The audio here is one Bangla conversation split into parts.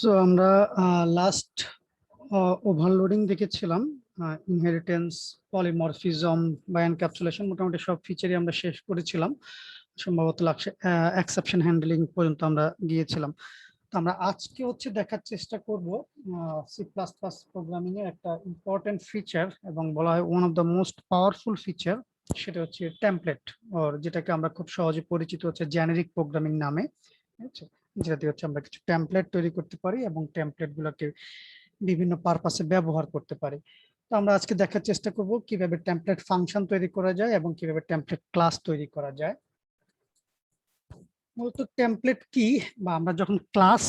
সো আমরা লাস্ট ওভারলোডিং দেখেছিলাম, ইনহেরিটেন্স, পলিমরফিজম বা এনক্যাপসুলেশন, মোটামুটি সব ফিচারই আমরা শেষ করেছিলাম। সম্ভবত এক্সেপশন হ্যান্ডলিং পর্যন্ত আমরা গিয়েছিলাম। তো আমরা আজকে দেখার চেষ্টা করব সি প্লাস প্লাস প্রোগ্রামিং এর একটা ইম্পর্টেন্ট ফিচার এবং বলা হয় one of the most powerful feature, সেটা হচ্ছে টেমপ্লেট, ওর যেটাকে আমরা খুব সহজে পরিচিত হচ্ছে জেনেরিক প্রোগ্রামিং নামে। ঠিক আছে, যেটাতে আমরা কিছু টেমপ্লেট তৈরি করতে পারি এবং টেমপ্লেট গুলোকে বিভিন্ন পারপাসে ব্যবহার করতে পারি। তো আমরা আজকে দেখার চেষ্টা করব কিভাবে টেমপ্লেট ফাংশন তৈরি করা যায় এবং কিভাবে টেমপ্লেট ক্লাস তৈরি করা যায়। মূলত টেমপ্লেট কি, বা আমরা যখন ক্লাস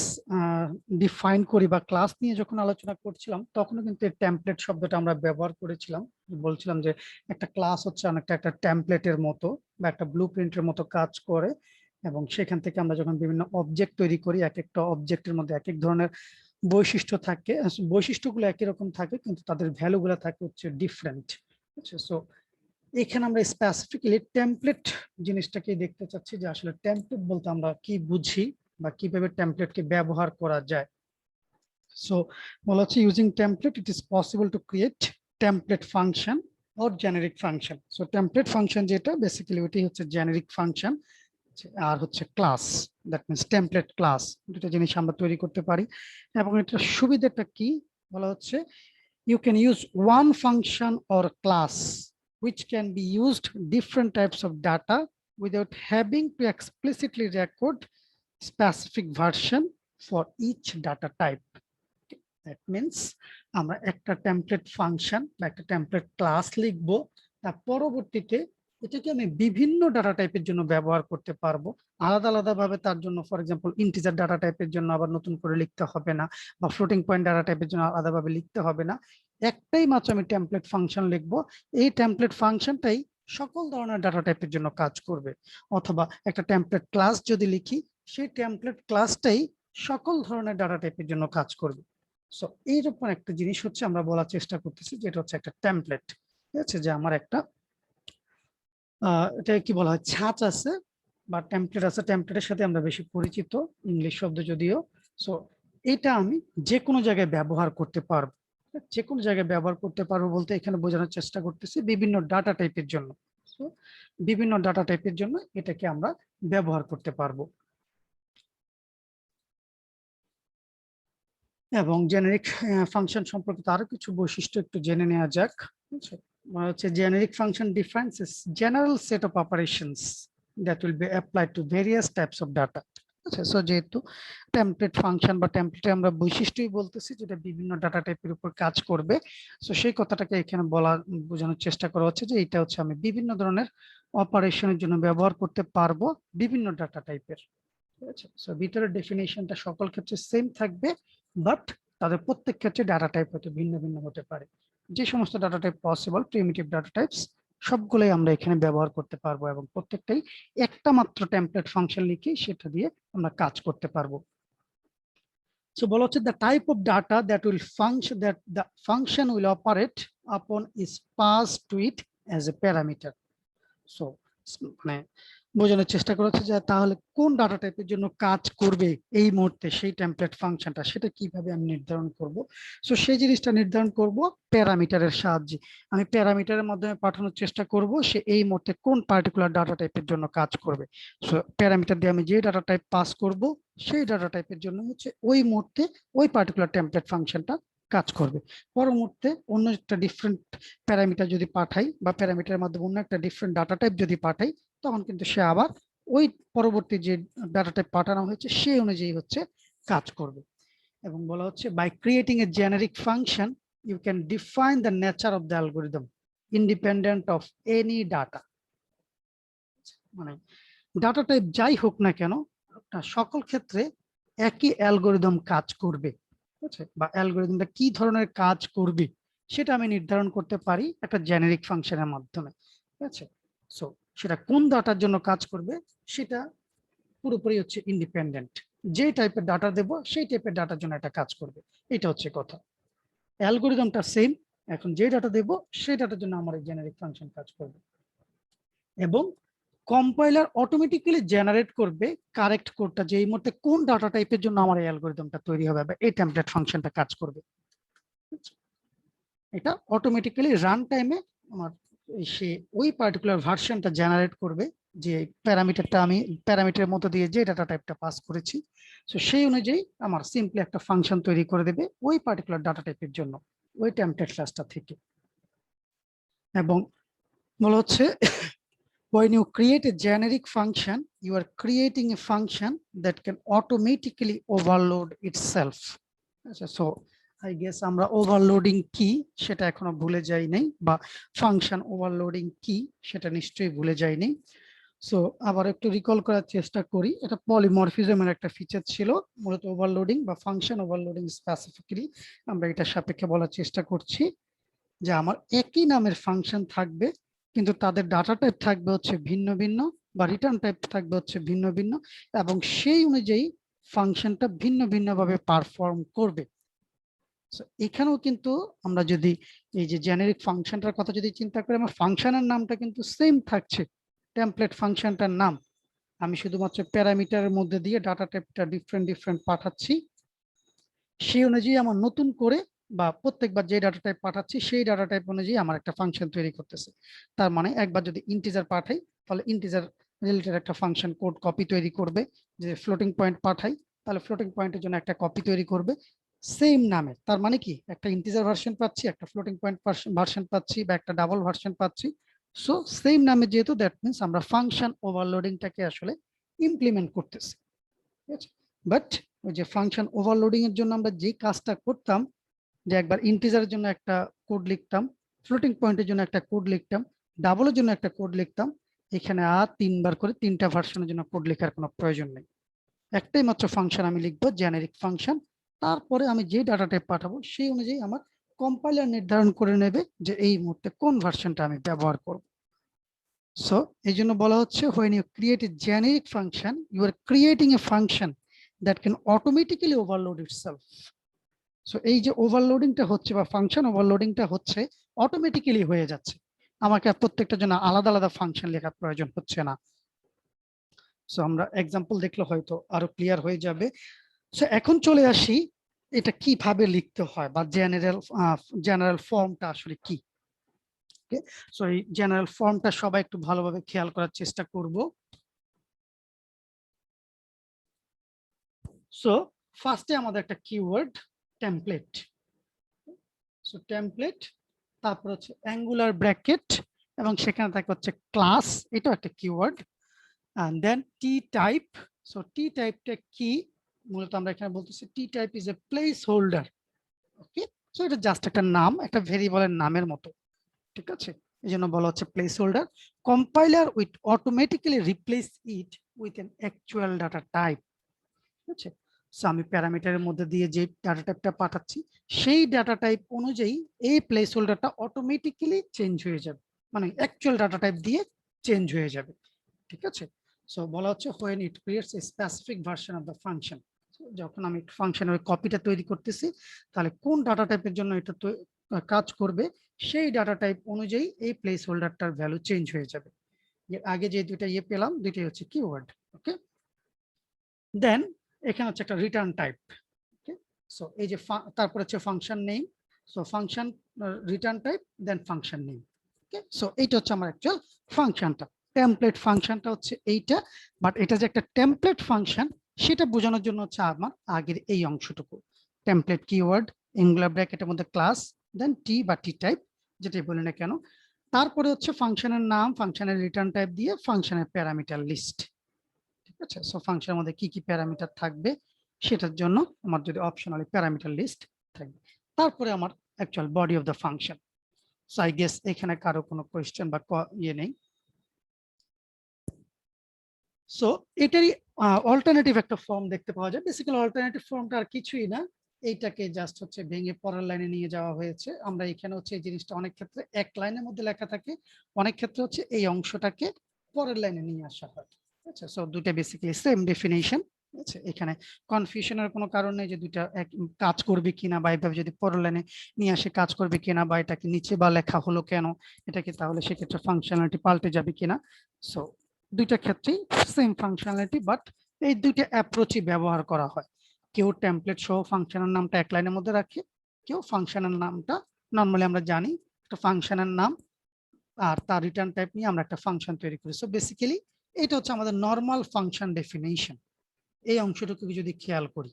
ডিফাইন করি বা ক্লাস নিয়ে যখন আলোচনা করছিলাম তখনও কিন্তু এই টেমপ্লেট শব্দটা আমরা ব্যবহার করেছিলাম। বলছিলাম যে একটা ক্লাস হচ্ছে অনেকটা একটা টেমপ্লেটের মতো বা একটা ব্লুপ্রিন্টের মতো কাজ করে, এবং সেখান থেকে আমরা যখন বিভিন্ন অবজেক্ট তৈরি করি, এক একটা অবজেক্টের মধ্যে এক এক ধরনের বৈশিষ্ট্য থাকে। বৈশিষ্ট্যগুলো একই রকম থাকে কিন্তু তাদের ভ্যালুগুলো থাকে হচ্ছে ডিফারেন্ট। সো এখানে আমরা স্পেসিফিক্যালি টেমপ্লেট জিনিসটাকে দেখতে চাচ্ছি, যে আসলে টেমপ্লেট বলতে আমরা কি বুঝি বা কিভাবে টেমপ্লেটকে ব্যবহার করা যায়। সো বলা হচ্ছে using template it is possible to create template function or generic function. So template function যেটা বেসিক্যালি ওইটাই হচ্ছে জেনারিক ফাংশন, আর হচ্ছে class, that means template class. দুটো জিনিস আমরা তৈরি করতে পারি এবং এটার সুবিধাটা কি বলা হচ্ছে, you can use one function or class which can be used different types of data without having to explicitly record specific version for each data type. That means আমরা একটা টেমপ্লেট ফাংশন বা একটা টেমপ্লেট ক্লাস লিখবো, তার পরবর্তীতে এটাকে আমি বিভিন্ন ডাটা টাইপের জন্য ব্যবহার করতে পারবো আলাদা আলাদা ভাবে। তার জন্য ফর এক্সাম্পল ইন্টিজার ডাটা টাইপের জন্য আবার নতুন করে লিখতে হবে না, বা ফ্লোটিং পয়েন্ট ডাটা টাইপের জন্য আলাদাভাবে লিখতে হবে না। একটাই মাত্র আমি টেমপ্লেট ফাংশন লিখবো, এই টেমপ্লেট ফাংশনটাই সকল ধরনের ডাটা টাইপের জন্য কাজ করবে। অথবা একটা টেমপ্লেট ক্লাস যদি লিখি, সেই টেমপ্লেট ক্লাসটাই সকল ধরনের ডাটা টাইপের জন্য কাজ করবে। সো এইরকম একটা জিনিস আমরা বলার চেষ্টা করতেছি, যেটা হচ্ছে একটা টেমপ্লেট। ঠিক আছে, যে আমার একটা এটা কি বলা হয়, ছাঁচ আছে বা টেমপ্লেট আছে। টেমপ্লেটের সাথে আমরা বেশি পরিচিত, ইংলিশ শব্দ যদিও। সো এটা আমি যে কোনো জায়গায় ব্যবহার করতে পারবো। যে কোনো জায়গায় ব্যবহার করতে পারবো বলতে এখানে বোঝানোর চেষ্টা করতেছি বিভিন্ন ডাটা টাইপের জন্য। সো বিভিন্ন ডাটা টাইপের জন্য এটাকে আমরা ব্যবহার করতে পারবো। এবং জেনারিক ফাংশন সম্পর্কিত আরো কিছু বৈশিষ্ট্য একটু জেনে নেওয়া যাক। হচ্ছে generic function defines general set of operations that will be applied to various types of data. আচ্ছা, সো যেহেতু টেমপ্লেট ফাংশন বা টেমপ্লেটে আমরা বৈশিষ্ট্যই বলতেছি যেটা বিভিন্ন ডাটা টাইপের উপর কাজ করবে, সো সেই কথাটাকে এখানে বোঝানোর চেষ্টা করা হচ্ছে যে এটা হচ্ছে আমি বিভিন্ন ধরনের অপারেশনের জন্য ব্যবহার করতে পারবো বিভিন্ন ডাটা টাইপের। ঠিক আছে, সো ভিতরের ডেফিনেশনটা সকল ক্ষেত্রে সেম থাকবে, বাট তাদের প্রত্যেক ক্ষেত্রে ডাটা টাইপ হয়তো ভিন্ন ভিন্ন হতে পারে। যে সমস্ত data type possible, primitive data types, সবগুলোই আমরা এখানে ব্যবহার করতে পারবো এবং প্রত্যেকটাই একটা মাত্র টেমপ্লেট ফাংশন লিখে সেটা দিয়ে আমরা কাজ করতে পারবো। সো বলা হচ্ছে the type of data that will function that the function will operate upon is passed to it as a parameter. So মানে বোঝানোর চেষ্টা করা হচ্ছে যে তাহলে কোন ডাটা টাইপের জন্য কাজ করবে এই মুহূর্তে সেই টেমপ্লেট ফাংশনটা, সেটা কিভাবে আমি নির্ধারণ করব। সো সেই জিনিসটা নির্ধারণ করব প্যারামিটারের সাহায্যে। আমি প্যারামিটারের মাধ্যমে পাঠানোর চেষ্টা করব সে এই মুহূর্তে কোন পার্টিকুলার ডাটা টাইপের জন্য কাজ করবে। সো প্যারামিটার দিয়ে আমি যে ডাটা টাইপ পাস করব সেই ডাটা টাইপের জন্য হচ্ছে ওই মুহূর্তে ওই পার্টিকুলার টেমপ্লেট ফাংশনটা কাজ করবে। পর মুহূর্তে অন্য একটা ডিফারেন্ট প্যারামিটার যদি পাঠাই বা প্যারামিটারের মাধ্যমে অন্য একটা ডিফারেন্ট ডাটা টাইপ যদি পাঠাই, তখন কিন্তু সে আবার ওই পরবর্তী যে ডাটা টাইপ পাঠানো হয়েছে সেই অনুযায়ী কাজ করবে। এবং বলা হচ্ছে by creating a generic function you can define the nature of the algorithm independent of any data. মানে ডাটা টাইপ যাই হোক না কেন, সকল ক্ষেত্রে একই অ্যালগরিদম কাজ করবে। ঠিক আছে, বা অ্যালগরিদমটা কি ধরনের কাজ করবে সেটা আমি নির্ধারণ করতে পারি একটা জেনারিক ফাংশনের মাধ্যমে। ঠিক আছে, সো সেটা কোন ডাটার জন্য কাজ করবে সেটা পুরোপুরি হচ্ছে ইন্ডিপেন্ডেন্ট। যে টাইপের ডাটা দেব সেই টাইপের ডাটার জন্য এটা কাজ করবে, এটা হচ্ছে কথা। অ্যালগরিদমটা সেম, এখন যে ডাটা দেব সেই ডাটার জন্য আমার এই জেনারিক ফাংশন কাজ করবে। এবং কম্পাইলার অটোমেটিক্যালি জেনারেট করবে কারেক্ট কোডটা, যে এই মুহূর্তে কোন ডাটা টাইপের জন্য আমার এই অ্যালগরিদমটা তৈরি হবে বা এই টেমপ্লেট ফাংশনটা কাজ করবে। এটা অটোমেটিক্যালি রান টাইমে আমার সে ওই পার্টিকুলার ভার্সনটা জেনারেট করবে, যে প্যারামিটারটা আমি প্যারামিটারের মতো দিয়ে যে ডাটা টাইপটা পাস করেছি, সো সেই অনুযায়ী আমার সিম্পলি একটা ফাংশন তৈরি করে দেবে ওই পার্টিকুলার ডাটা টাইপের জন্য ওই টেমপ্লেট ক্লাসটা থেকে। এবং বলা হচ্ছে when you create a generic function, you are creating a function that can automatically overload itself. So I guess আমরা ওভারলোডিং কি সেটা এখনো ভুলে যাই নাই, বা ফাংশন ওভারলোডিং কি সেটা নিশ্চয়ই ভুলে যাই নাই। সো আবার একটু রিকল করার চেষ্টা করি, এটা পলিমরফিজমের একটা ফিচার ছিল, মূলত ওভারলোডিং বা ফাংশন ওভারলোডিং স্পেসিফিক্যালি আমরা এটা সাপেক্ষে বলার চেষ্টা করছি যে আমার একই নামের ফাংশন থাকবে কিন্তু তাদের ডাটা টাইপ থাকবে হচ্ছে ভিন্ন ভিন্ন, বা রিটার্ন টাইপ থাকবে হচ্ছে ভিন্ন ভিন্ন, এবং সেই অনুযায়ী ফাংশনটা ভিন্ন ভিন্ন ভাবে পারফর্ম করবে। এখানেও কিন্তু আমরা যদি এই যে জেনারিক ফাংশনটার কথা যদি চিন্তা করি, আমার ফাংশনের নামটা কিন্তু সেম থাকছে, টেমপ্লেট ফাংশনটার নাম, আমি শুধুমাত্র প্যারামিটারের মধ্যে দিয়ে ডাটা টাইপটা ডিফারেন্ট পাঠাচ্ছি, সেই অনুযায়ী আমার নতুন করে বা প্রত্যেকবার যে ডাটা টাইপ পাঠাচ্ছি সেই ডাটা টাইপ অনুযায়ী আমার একটা ফাংশন তৈরি করতেছে। তার মানে একবার যদি ইন্টিজার পাঠাই তাহলে ইন্টিজার রিলেটেড একটা ফাংশন কোড কপি তৈরি করবে, যে ফ্লোটিং পয়েন্ট পাঠাই তাহলে ফ্লোটিং পয়েন্টের জন্য একটা কপি তৈরি করবে সেম নামে। তার মানে কি, একটা ইন্টিজার ভার্সন পাচ্ছি, একটা ফ্লোটিং পয়েন্ট ভার্সন পাচ্ছি, বা একটা ডাবল ভার্সন পাচ্ছি। সো সেম নামে যেহেতু, দ্যাট মিনস আমরা ফাংশন ওভারলোডিংটাকে আসলে ইমপ্লিমেন্ট করতেছি। ঠিক আছে, বাট ওই যে ফাংশন ওভারলোডিং এর জন্য আমরা যে কাজটা করতাম, যে একবার ইন্টিজারের জন্য একটা কোড লিখতাম, ফ্লোটিং পয়েন্টের জন্য একটা কোড লিখতাম, ডাবলের জন্য একটা কোড লিখতাম, এখানে আর তিনবার করে তিনটা ভার্সনের জন্য কোড লেখার কোনো প্রয়োজন নেই। একটাই মাত্র ফাংশন আমি লিখবো, জেনারিক ফাংশন, তারপরে আমি যে ডাটা টাইপ পাঠাবো সেই অনুযায়ী আমার কম্পাইলার নির্ধারণ করে নেবে যে এই মুহূর্তে কোন ভার্সনটা আমি ব্যবহার করব। সো এই জন্য বলা হচ্ছে when you create a generic function, you are creating a function that can automatically overload itself. So এই যে ওভারলোডিংটা হচ্ছে বা ফাংশন ওভারলোডিংটা হচ্ছে অটোমেটিক্যালি হয়ে যাচ্ছে, আমাকে প্রত্যেকটার জন্য আলাদা আলাদা ফাংশন লেখার প্রয়োজন হচ্ছে না। সো আমরা এক্সাম্পল দেখলে হয়তো আরো ক্লিয়ার হয়ে যাবে। সো এখন চলে আসি এটা কিভাবে লিখতে হয় বা জেনারেল ফর্মটা আসলে কি। সো এই জেনারেল ফর্মটা সবাই একটু ভালোভাবে খেয়াল করার চেষ্টা করব। সো ফার্স্টে আমাদের একটা কিওয়ার্ড টেমপ্লেট। সো টেমপ্লেট, তারপর হচ্ছে অ্যাঙ্গুলার ব্র্যাকেট, এবং সেখানে থাকে হচ্ছে ক্লাস, এটা একটা keyword, and then t type. so t টাইপটা কি, মূলত আমরা এখানে বলতেছি t type is a placeholder. Okay, so এটা জাস্ট একটা নাম, একটা ভেরিয়েবলের নামের মতো, ঠিক আছে, এই জন্য বলা হচ্ছে place holder. Compiler with automatically replace it with an actual data type. ঠিক আছে, সো আমি প্যারামিটারের মধ্যে দিয়ে যে ডাটা টাইপটা পাঠাচ্ছি সেই ডাটা টাইপ অনুযায়ী এই প্লেস হোল্ডারটা অটোমেটিক্যালি চেঞ্জ হয়ে যাবে, মানে অ্যাকচুয়াল ডাটা টাইপ দিয়ে চেঞ্জ হয়ে যাবে। ঠিক আছে, সো বলা হচ্ছে when it creates a specific version of the function, যখন আমি ফাংশনের কপিটা তৈরি করতেছি তাহলে কোন ডাটা টাইপের জন্য এটা কাজ করবে সেই ডাটা টাইপ অনুযায়ী এই প্লেস হোল্ডারটার ভ্যালু চেঞ্জ হয়ে যাবে। এর আগে যে দুইটা পেলাম দুইটাই হচ্ছে কিওয়ার্ড। ওকে, দেন এখানে হচ্ছে একটা রিটার্ন টাইপ। ওকে, সো এই যে তারপর হচ্ছে function name, so function return type then function name. Okay, so এইটা হচ্ছে আমার অ্যাকচুয়াল ফাংশনটা। টেমপ্লেট ফাংশনটা হচ্ছে এইটা, বাট এটা যে একটা টেমপ্লেট ফাংশন সেটা বোঝানোর জন্য হচ্ছে আমার আগের এই অংশটুকু, টেমপ্লেট কিওয়ার্ড, অ্যাঙ্গুলার ব্র্যাকেটের মধ্যে ক্লাস, দেন টি বা টি টাইপ যেটাই বলি না কেন, তারপরে হচ্ছে ফাংশনের নাম, ফাংশনের রিটার্ন টাইপ দিয়ে ফাংশনের প্যারামিটার লিস্ট। ঠিক আছে, সো ফাংশনের মধ্যে কি কি প্যারামিটার থাকবে সেটার জন্য আমার যদি অপশনালি প্যারামিটার লিস্ট থাকবে, তারপরে আমার actual body of the function. So I guess এখানে কারো কোনো কোয়েশ্চেন বা ইয়ে নেই। সো এটারই অল্টারনেটিভ একটা ফর্ম দেখতে পাওয়া যায়। বেসিক্যালি অল্টারনেটিভ ফর্মটা আর কিছুই না, এইটাকে জাস্ট হচ্ছে ভেঙে পরের লাইনে নিয়ে যাওয়া হয়েছে। আমরা এখানে হচ্ছে এই জিনিসটা অনেক ক্ষেত্রে এক লাইনের মধ্যে লেখা থাকে, অনেক ক্ষেত্রে হচ্ছে এই অংশটাকে পরের লাইনে নিয়ে আসা হয়। আচ্ছা, সো দুইটা বেসিক্যালি সেম ডেফিনেশন। আচ্ছা, এখানে কনফিউশনের কোনো কারণ নেই যে দুইটা এক কাজ করবে কিনা, বা এইভাবে যদি পরের লাইনে নিয়ে আসে কাজ করবে কিনা, বা এটাকে নিচে বা লেখা হলো কেন, এটাকে তাহলে সেক্ষেত্রে ফাংশনালিটি পাল্টে যাবে কিনা। সো দুইটা ক্ষেত্রেই সেম ফাংশনালিটি, বাট এই দুইটা অ্যাপ্রোচই ব্যবহার করা হয়। কেউ টেমপ্লেট সহ ফাংশনের নামটা এক লাইনের মধ্যে রাখে, কেউ ফাংশনের নামটা নর্মালি আমরা জানি একটা ফাংশনের নাম আর তার রিটার্ন টাইপ নিয়ে আমরা একটা ফাংশন তৈরি করি। সো বেসিক্যালি এটা হচ্ছে আমাদের নর্মাল ফাংশন ডেফিনেশন। এই অংশটুকু যদি খেয়াল করি,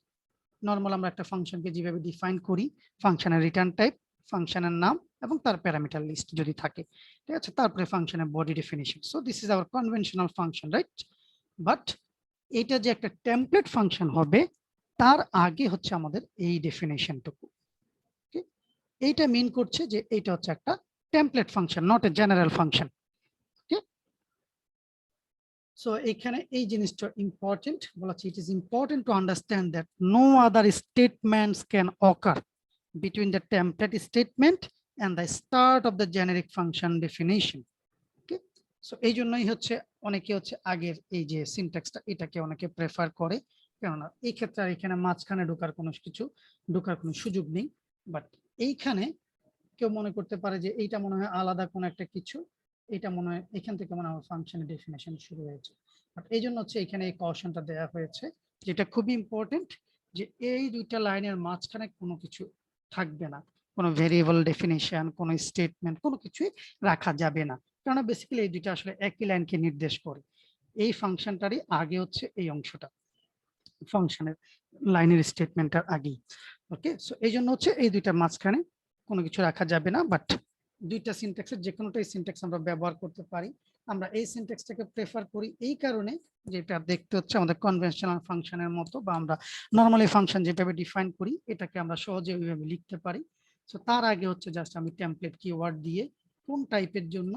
নর্মাল আমরা একটা ফাংশনকে যেভাবে ডিফাইন করি, ফাংশনের রিটার্ন টাইপ, ফাংশনের নাম এবং তার প্যারামিটার লিস্ট যদি থাকে, ঠিক আছে, তারপরে ফাংশনের body definition. So this is hour conventional function, right? But এটা যে একটা টেমপ্লেট ফাংশন হবে তার আগে হচ্ছে আমাদের এই ডেফিনেশনটুকু। এইটা মিন করছে যে এইটা হচ্ছে একটা template function, not a general function. So এখানে এই জিনিসটা ইম্পর্টেন্ট বলা আছে, it is important to understand that no other statements can occur between the template statement and the start of the generic function definition. Okay, so এই জন্যই হচ্ছে অনেকে হচ্ছে আগের এই যে সিনট্যাক্সটা এটাকে অনেকে প্রেফার করে, কেননা এই ক্ষেত্রে আর এখানে মাঝখানে ঢোকার কোনো সুযোগ নেই। বাট এইখানে কেউ মনে করতে পারে যে এইটা মনে হয় আলাদা কোনো একটা কিছু, এটা মনে হয় এখান থেকে মনে হয় ফাংশনের ডেফিনেশন শুরু হয়েছে। বাট এই জন্য হচ্ছে এখানে এই কশনটা দেওয়া হয়েছে, যেটা খুবই ইম্পর্টেন্ট, যে এই দুইটা লাইনের মাঝখানে কোনো কিছু থাকবে না, কোনো ভেরিয়েবল ডেফিনেশন, কোনো স্টেটমেন্ট, কোনো কিছুই রাখা যাবে না, কারণ বেসিক্যালি এই দুইটা আসলে একই লাইনকে নির্দেশ করে। এই ফাংশনটারই আগে হচ্ছে এই অংশটা, ফাংশনের লাইনের স্টেটমেন্টটার আগেই। ওকে, সো এই জন্য হচ্ছে এই দুইটার মাঝখানে কোনো কিছু রাখা যাবে না। বাট দুইটা সিনট্যাক্সের যে কোনোটাই সিনট্যাক্স আমরা ব্যবহার করতে পারি। আমরা এই সিনট্যাক্সটাকে প্রেফার করি এই কারণে যেটা দেখতে হচ্ছে আমাদের কনভেনশনাল ফাংশনের মতো, বা আমরা নর্মালি ফাংশন যেভাবে ডিফাইন করি এটাকে আমরা সহজে ওইভাবে লিখতে পারি। সো তার আগে হচ্ছে জাস্ট আমি টেমপ্লেট কিওয়ার্ড দিয়ে কোন টাইপের জন্য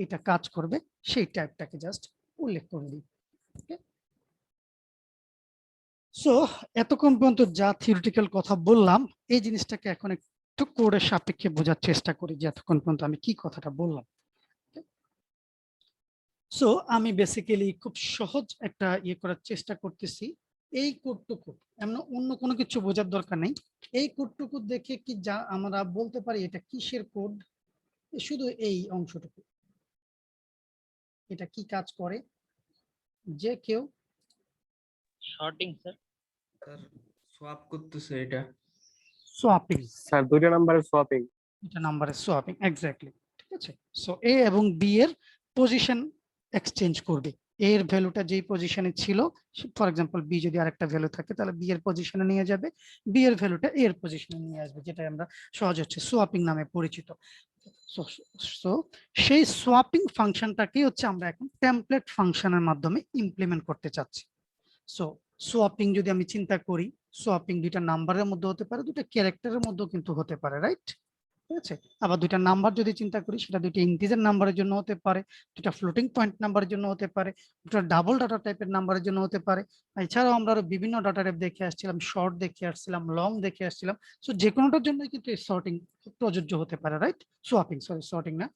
এটা কাজ করবে সেই টাইপটাকে জাস্ট উল্লেখ করে দিই। ওকে, সো এতক্ষণ পর্যন্ত যা থিওরিটিক্যাল কথা বললাম এই জিনিসটাকে এখন একটু কোডের সাপেক্ষে বোঝার চেষ্টা করি যে এতক্ষণ পর্যন্ত আমি কি কথাটা বললাম। সো আমি বেসিক্যালি খুব সহজ একটা করার চেষ্টা করতেছি। এই কোডটুকু এমন অন্য কোনো কিছু বোঝার দরকার নেই, এই কোডটুকু দেখে কি যা আমরা বলতে পারি এটা কিসের কোড, শুধু এই অংশটুকু এটা কি কাজ করে, যে কেউ শর্টিং স্যার সোয়াপ করতেছে, এটা সোয়াপিং, স্যার দুইটা নাম্বারের সোয়াপিং। এটা নাম্বারের সোয়াপিং, এক্স্যাক্টলি, ঠিক আছে। সো এ এবং বি এর পজিশন এক্সচেঞ্জ করবে, এর ভ্যালুটা যেই পজিশনে ছিল, ফর এক্সাম্পল বি যদি আরেকটা ভ্যালু থাকে তাহলে বি এর পজিশনে নিয়ে যাবে, বি এর ভ্যালুটা এর পজিশনে নিয়ে আসবে, যেটা আমরা সহজ হচ্ছে সোয়াপিং নামে পরিচিত। সো সেই সোয়াপিং ফাংশনটাকে হচ্ছে আমরা এখন টেমপ্লেট ফাংশনের মাধ্যমে ইমপ্লিমেন্ট করতে চাচ্ছি। সো সোয়াপিং যদি আমি চিন্তা করি, সোয়াপিং দুইটা নাম্বারের মধ্যে হতে পারে, দুইটা ক্যারেক্টারের মধ্যেও কিন্তু হতে পারে, রাইট? ঠিক আছে, আবার দুইটা নাম্বার যদি চিন্তা করি সেটা দুইটা ইন্টিজার নাম্বারের জন্য হতে পারে, দুইটা ফ্লোটিং পয়েন্ট নাম্বারের জন্য হতে পারে, দুটো ডাবল ডাটা টাইপের নাম্বারের জন্য হতে পারে। এছাড়াও আমরা আরো বিভিন্ন ডাটা টাইপ দেখে আসছিলাম, শর্ট দেখে আসছিলাম, লং দেখে আসছিলাম। সো যে কোনোটার জন্য কিন্তু এই সর্টিং প্রযোজ্য হতে পারে, রাইট? সর্টিং না,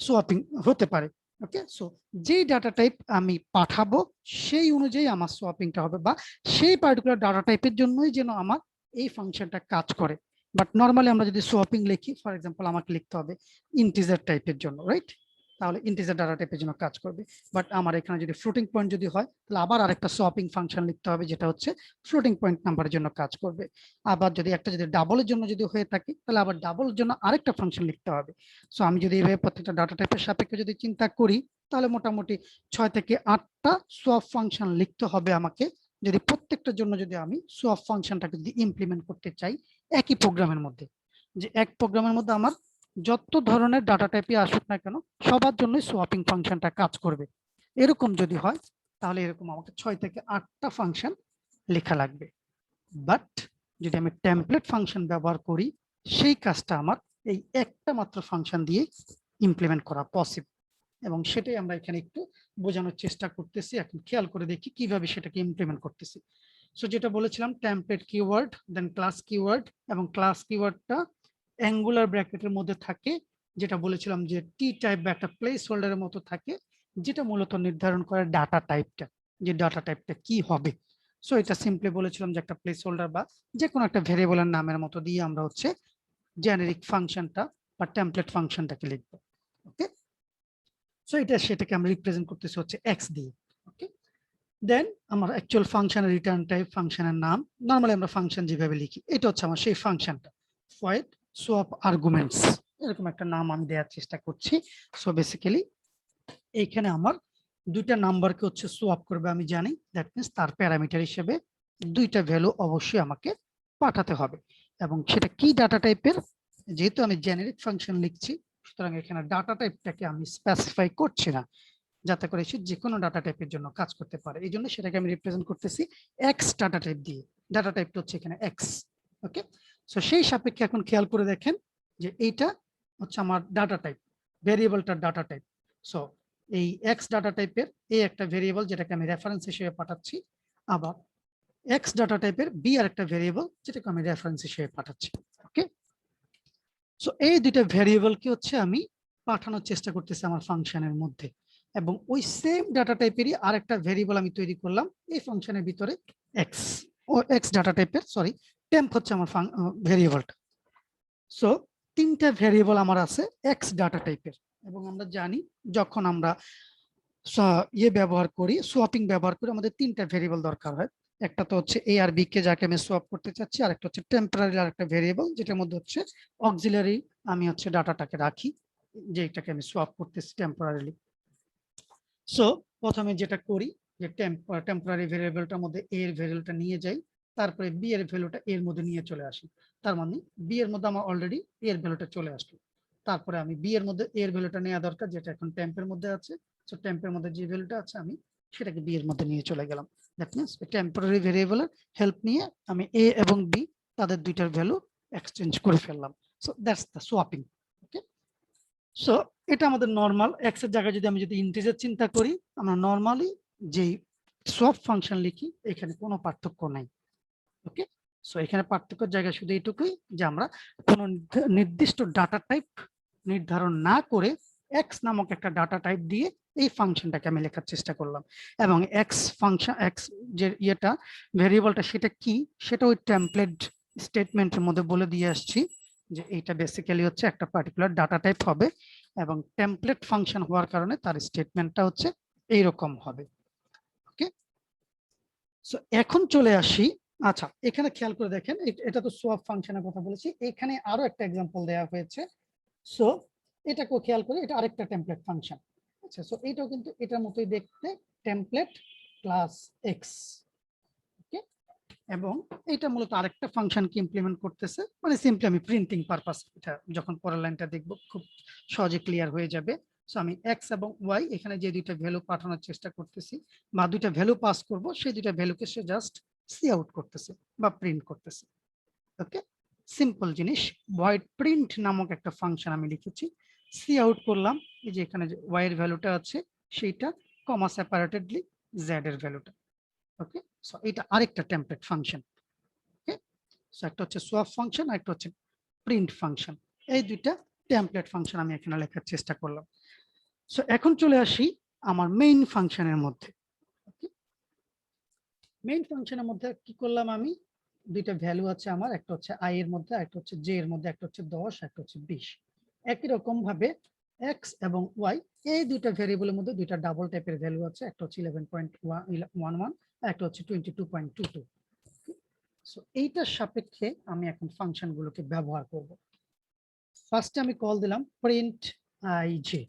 সোয়াপিং হতে পারে। ওকে, সো যেই ডাটা টাইপ আমি পাঠাবো সেই অনুযায়ী আমার সোয়াপিংটা হবে, বা সেই পার্টিকুলার ডাটা টাইপের জন্যই যেন আমার এই ফাংশনটা কাজ করে। বাট নর্মালি আমরা যদি সোয়াপিং লিখি, ফর এক্সাম্পল আমাকে লিখতে হবে ইন্টিজার টাইপের জন্য, রাইট? তাহলে ইন্টিজার ডাটা টাইপের জন্য কাজ করবে। বাট আমার এখানে যদি ফ্লোটিং পয়েন্ট যদি হয় তাহলে আবার আরেকটা সোয়াপিং ফাংশন লিখতে হবে, যেটা হচ্ছে ফ্লোটিং পয়েন্ট নাম্বারের জন্য কাজ করবে। আবার যদি ডাবলের জন্য যদি হয়ে থাকে তাহলে আবার ডাবলের জন্য আরেকটা ফাংশন লিখতে হবে। সো আমি যদি এইভাবে প্রত্যেকটা ডাটা টাইপের সাপেক্ষে যদি চিন্তা করি তাহলে মোটামুটি 6 থেকে 8টা সোয়াপ ফাংশন লিখতে হবে আমাকে, যদি প্রত্যেকটার জন্য যদি আমি সোয়াপ ফাংশনটাকে যদি ইমপ্লিমেন্ট করতে চাই একই প্রোগ্রামের মধ্যে, যে এক প্রোগ্রামের মধ্যে আমার যত ধরনের ডাটা টাইপই আসুক না কেন সবার জন্যই সোয়াপিং ফাংশনটা কাজ করবে। এরকম যদি হয় তাহলে এরকম আমাকে 6 থেকে 8টা ফাংশন লেখা লাগবে। বাট যদি আমি টেমপ্লেট ফাংশন ব্যবহার করি সেই কাজটা আমার এই একটা মাত্র ফাংশন দিয়ে ইমপ্লিমেন্ট করা পসিবল, এবং সেটাই আমরা এখানে একটু বোঝানোর চেষ্টা করতেছি। এখন খেয়াল করে দেখি কিভাবে সেটাকে ইমপ্লিমেন্ট করতেছি। সো যেটা বলেছিলাম টেমপ্লেট কিওয়ার্ড, দেন ক্লাস কিওয়ার্ড, এবং ক্লাস কিওয়ার্ডটা অ্যাঙ্গুলার ব্র্যাকেটের মধ্যে থাকে, যেটা বলেছিলাম যে টি টাইপ বা একটা প্লেস হোল্ডারের মতো থাকে, যেটা মূলত নির্ধারণ করে ডাটা টাইপটা, যে ডাটা টাইপটা কি হবে। সো এটা সিম্পলি বলেছিলাম যে একটা প্লেস হোল্ডার বা যে কোনো একটা ভেরিয়েবলের নামের মতো দিয়ে আমরা হচ্ছে জেনারিক ফাংশনটা বা টেমপ্লেট ফাংশনটাকে লিখবো। ওকে, সো এটা সেটাকে আমরা রিপ্রেজেন্ট করতেছি হচ্ছে এক্স দিয়ে। ওকে, দেন আমার অ্যাকচুয়াল ফাংশনের রিটার্ন টাইপ, ফাংশনের নাম, নর্মালি আমরা ফাংশন যেভাবে লিখি এটা হচ্ছে আমার সেই ফাংশনটা, void swap arguments, এরকম একটা নাম আমি দেওয়ার চেষ্টা করছি। সো বেসিক্যালি এইখানে আমার দুইটা নাম্বারকে হচ্ছে সোয়াপ করবে, আমি জানি, দ্যাট মিনস তার প্যারামিটার হিসেবে দুইটা ভ্যালু অবশ্যই আমাকে পাঠাতে হবে। এবং সেটা কি ডাটা টাইপের, যেহেতু আমি জেনারিক ফাংশন লিখছি সুতরাং এখানে ডাটা টাইপটাকে আমি স্পেসিফাই করছি না, যাতে করে সে যে কোনো ডাটা টাইপের জন্য কাজ করতে পারে। এই জন্য সেটাকে আমি রিপ্রেজেন্ট করতেছি এক্স ডাটা টাইপ দিয়ে। ডাটা টাইপটা হচ্ছে এখানে এক্স। ওকে, সো সেই সাপেক্ষে এখন খেয়াল করে দেখেন যে এইটা হচ্ছে আমার ডাটা টাইপ, ভেরিয়েবলটার ডাটা টাইপ। সো এই এক্স ডাটা টাইপের এই একটা ভেরিয়েবল যেটাকে আমি রেফারেন্স হিসেবে পাঠাচ্ছি, আবার এক্স ডাটা টাইপের বি আর একটা ভেরিয়েবল যেটাকে আমি রেফারেন্স হিসেবে পাঠাচ্ছি। ওকে, সো এই দুইটা ভেরিয়েবলকে হচ্ছে আমি পাঠানোর চেষ্টা করতেছি আমার ফাংশনের মধ্যে, এবং ওই সেম ডাটা টাইপেরই আরেকটা ভেরিয়েবল আমি তৈরি করলাম এই ফাংশনের ভিতরে, এক্স ও এক্স ডাটা টাইপের, সরি টেম্প হচ্ছে আমার ভেরিয়েবলটা। সো তিনটা ভেরিয়েবল আমার আছে এক্স ডাটা টাইপের, এবং আমরা জানি যখন আমরা ইয়ে ব্যবহার করি, সোয়াপিং ব্যবহার করি, আমাদের তিনটা ভেরিয়েবল দরকার হয়। একটা তো হচ্ছে এ আর বি কে যাকে আমি সোয়াপ করতে চাচ্ছি, আর একটা হচ্ছে টেম্পোরারি আর একটা ভেরিয়েবল যেটার মধ্যে হচ্ছে অক্সিলারি আমি হচ্ছে ডাটাটাকে রাখি, যেটাকে আমি সোয়াপ করতেছি টেম্পোরারিলি। সো প্রথমে যেটা করি যে টেম্পোরারি ভেরিয়েবলটার মধ্যে এ এর ভ্যালুটা নিয়ে যাই, তারপরে বি এর ভ্যালুটা এর মধ্যে নিয়ে চলে আসি। তার মানে বি এর মধ্যে আমার অলরেডি এর ভ্যালুটা চলে আসলো, তারপরে আমি বি এর মধ্যে এর ভ্যালুটা নেওয়া দরকার যেটা এখন টেম্পের মধ্যে আছে। সো টেম্পের মধ্যে যে ভ্যালুটা আছে আমি সেটাকে বি এর মধ্যে নিয়ে চলে গেলাম। দ্যাট মিনস টেম্পোরারি ভেরিয়েবলের হেল্প নিয়ে আমি এ এবং বি তাদের দুইটার ভ্যালু এক্সচেঞ্জ করে ফেললাম। So that's the swapping. Okay, so এটা আমাদের নর্মাল। এক্স এর জায়গায় যদি আমি ইন্টিজার চিন্তা করি, আমরা নর্মালি যেই সোয়াপ ফাংশন লিখি এখানে কোনো পার্থক্য নাই। ওকে, সো এখানে পার্থক্যের জায়গা শুধু এইটুকুই যে আমরা কোনো নির্দিষ্ট ডাটা টাইপ নির্ধারণ না করে এক্স নামক একটা ডাটা টাইপ দিয়ে এই ফাংশনটাকে আমি লেখার চেষ্টা করলাম, এবং এক্স ফাংশন এক্স যে ইয়েটা ভেরিয়েবলটা সেটা কি সেটা ওই টেমপ্লেট স্টেটমেন্টের মধ্যে বলে দিয়ে আসছি যে এইটা বেসিক্যালি হচ্ছে একটা পার্টিকুলার ডাটা টাইপ হবে, এবং টেমপ্লেট ফাংশন হওয়ার কারণে তার স্টেটমেন্টটা হচ্ছে এইরকম হবে। ওকে, সো এখন চলে আসি, আচ্ছা এখানে খেয়াল করে দেখেন এটা তো সোয়াপ ফাংশনের কথা বলেছি, এখানে আরো একটা এক্সাম্পল দেওয়া হয়েছে। সো এটাকেও খেয়াল করে, এটা আরেকটা টেমপ্লেট ফাংশন। আচ্ছা, সো এটাও কিন্তু এটার মতোই দেখতে, টেমপ্লেট প্লাস এক্স। ওকে, এবং এটা মূলত আরেকটা ফাংশনকে ইমপ্লিমেন্ট করতেছে, মানে সিম্পলি আমি প্রিন্টিং পারপাস, এটা যখন পরের লাইনটা দেখবো খুব সহজে ক্লিয়ার হয়ে যাবে। সো আমি এক্স এবং ওয়াই এখানে যে দুইটা ভ্যালু পাঠানোর চেষ্টা করতেছি বা দুইটা ভ্যালু পাস করব, সেই দুইটা ভ্যালুকে সে জাস্ট সি আউট করতেছে বা প্রিন্ট করতেছে। ওকে, সিম্পল জিনিস। ভয়েড প্রিন্ট নামক একটা ফাংশন আমি লিখেছি, সি আউট করলাম, এই যে এখানে যে ওয়াই এর ভ্যালুটা আছে সেইটা, কমা সেপারেটেডলি জেড এর ভ্যালুটা। ওকে, সো এটা আরেকটা টেমপ্লেট ফাংশন। ওকে, সো একটা হচ্ছে সোয়াপ ফাংশন আর একটা হচ্ছে প্রিন্ট ফাংশন, এই দুইটা টেমপ্লেট ফাংশন আমি এখানে লেখার চেষ্টা করলাম। সো এখন চলে আসি আমার মেইন ফাংশনের মধ্যে। মেইন ফাংশনের মধ্যে কি করলাম আমি, দুইটা ভ্যালু আছে আমার, একটা হচ্ছে আই এর মধ্যে, একটা হচ্ছে জে এর মধ্যে, একটা হচ্ছে 10, একটা হচ্ছে 20। একই রকম ভাবে এক্স এবং ওয়াই এই দুইটা ভেরিয়েবলের মধ্যে দুইটা ডাবল টাইপের ভ্যালু আছে, একটা হচ্ছে 11.11 আর একটা হচ্ছে 22.22। সো এইটার সাপেক্ষে আমি এখন ফাংশন গুলোকে ব্যবহার করব। ফার্স্টে আমি কল দিলাম প্রিন্ট আই জে।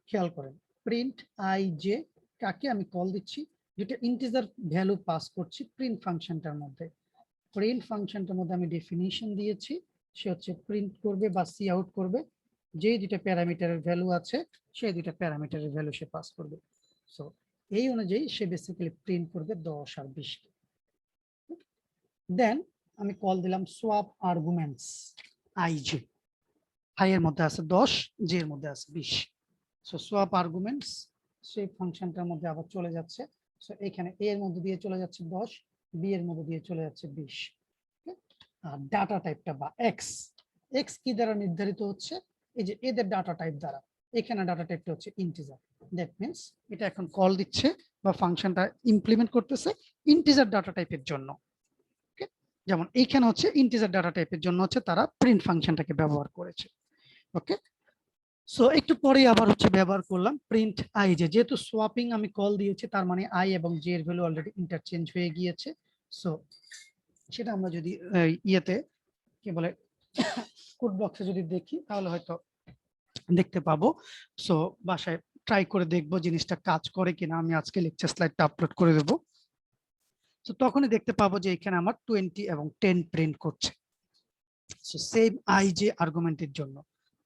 খেয়াল করেন প্রিন্ট আই জে কাকে আমি কল দিচ্ছি, যেটা ইন্টিজার ভ্যালু পাস করছি প্রিন্ট ফাংশনটার মধ্যে। প্রিন্ট ফাংশনটার মধ্যে আমি ডেফিনিশন দিয়েছি, সে হচ্ছে প্রিন্ট করবে বা সি আউট করবে যে দুইটা প্যারামিটারের ভ্যালু আছে সেই দুইটা প্যারামিটারের ভ্যালু সে পাস করবে। সো এই অনুযায়ী সে বেসিক্যালি প্রিন্ট করবে 10 আর 20। দেন আমি কল দিলাম swap arguments i j, i এর মধ্যে আছে 10, জে এর মধ্যে আছে 20। সো সোয়াপ আর্গুমেন্টস সেই ফাংশনটার মধ্যে আবার চলে যাচ্ছে। সো এখানে এ এর মধ্যে দিয়ে চলে যাচ্ছে 10, বি এর মধ্যে দিয়ে চলে যাচ্ছে 20। আর ডাটা টাইপটা বা এক্স, এক্স কি দ্বারা নির্ধারিত হচ্ছে, এই যে এদের ডাটা টাইপ দ্বারা। এখানে ডাটা টাইপটা হচ্ছে ইন্টিজার, দ্যাট মিন্স এটা এখন কল দিচ্ছে বা ফাংশনটা ইমপ্লিমেন্ট করতেছে ইন্টিজার ডাটা টাইপের জন্য। ওকে, যেমন এইখানে হচ্ছে ইন্টিজার ডাটা টাইপের জন্য হচ্ছে তারা প্রিন্ট ফাংশনটাকে ব্যবহার করেছে। ওকে, সো একটু পরে আবার হচ্ছে ব্যবহার করলাম প্রিন্ট আই জে, যেহেতু সোয়াপিং আমি কল দিয়েছি তার মানে আই এবং জে এর ভ্যালু অলরেডি ইন্টারচেঞ্জ হয়ে গিয়েছে। সো সেটা আমরা যদি ইয়েতে কি বলে কোড বক্সে যদি দেখি তাহলে হয়তো দেখতে পাবো। সো বাসায় ট্রাই করে দেখবো জিনিসটা কাজ করে কিনা, আমি আজকে লেকচার স্লাইডটা আপলোড করে দেবো। তো তখনই দেখতে পাবো যে এখানে আমার 20 এবং 10 প্রিন্ট করছে। সো সেম আই জে আর্গুমেন্টের জন্য,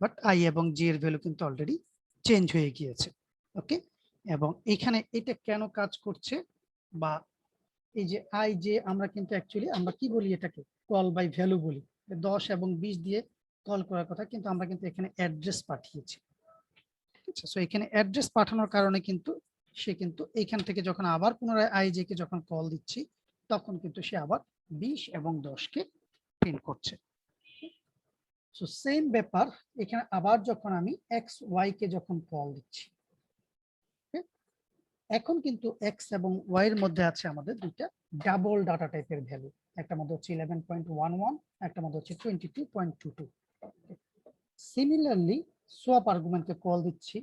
বাট আই এবং জে এর ভ্যালু কিন্তু অলরেডি চেঞ্জ হয়ে গিয়েছে। ওকে, এবং এখানে এটা কেন কাজ করছে, বা এই যে আই জে আমরা কিন্তু অ্যাকচুয়ালি আমরা কি বলি, এটাকে কল বাই ভ্যালু বলি। 10 এবং 20 দিয়ে কল করার কথা, কিন্তু আমরা কিন্তু এখানে অ্যাড্রেস পাঠিয়েছি। ঠিক আছে, সো এখানে অ্যাড্রেস পাঠানোর কারণে কিন্তু সে কিন্তু এইখান থেকে যখন আবার পুনরায় আই জে কে যখন কল দিচ্ছি, তখন কিন্তু সে আবার 20 এবং 10 কে প্রিন্ট করছে। সো সেম ব্যাপার এখানে আবার যখন আমি এক্স ওয়াই কে যখন কল দিচ্ছি, এখন কিন্তু এক্স এবং ওয়াই এর মধ্যে আছে আমাদের দুইটা ডাবল ডাটা টাইপের ভ্যালু, একটা মধ্যে হচ্ছে 11.11, একটা মধ্যে হচ্ছে 22.22। সিমিলারলি সোয়াপ আর্গুমেন্টকে কল দিচ্ছি,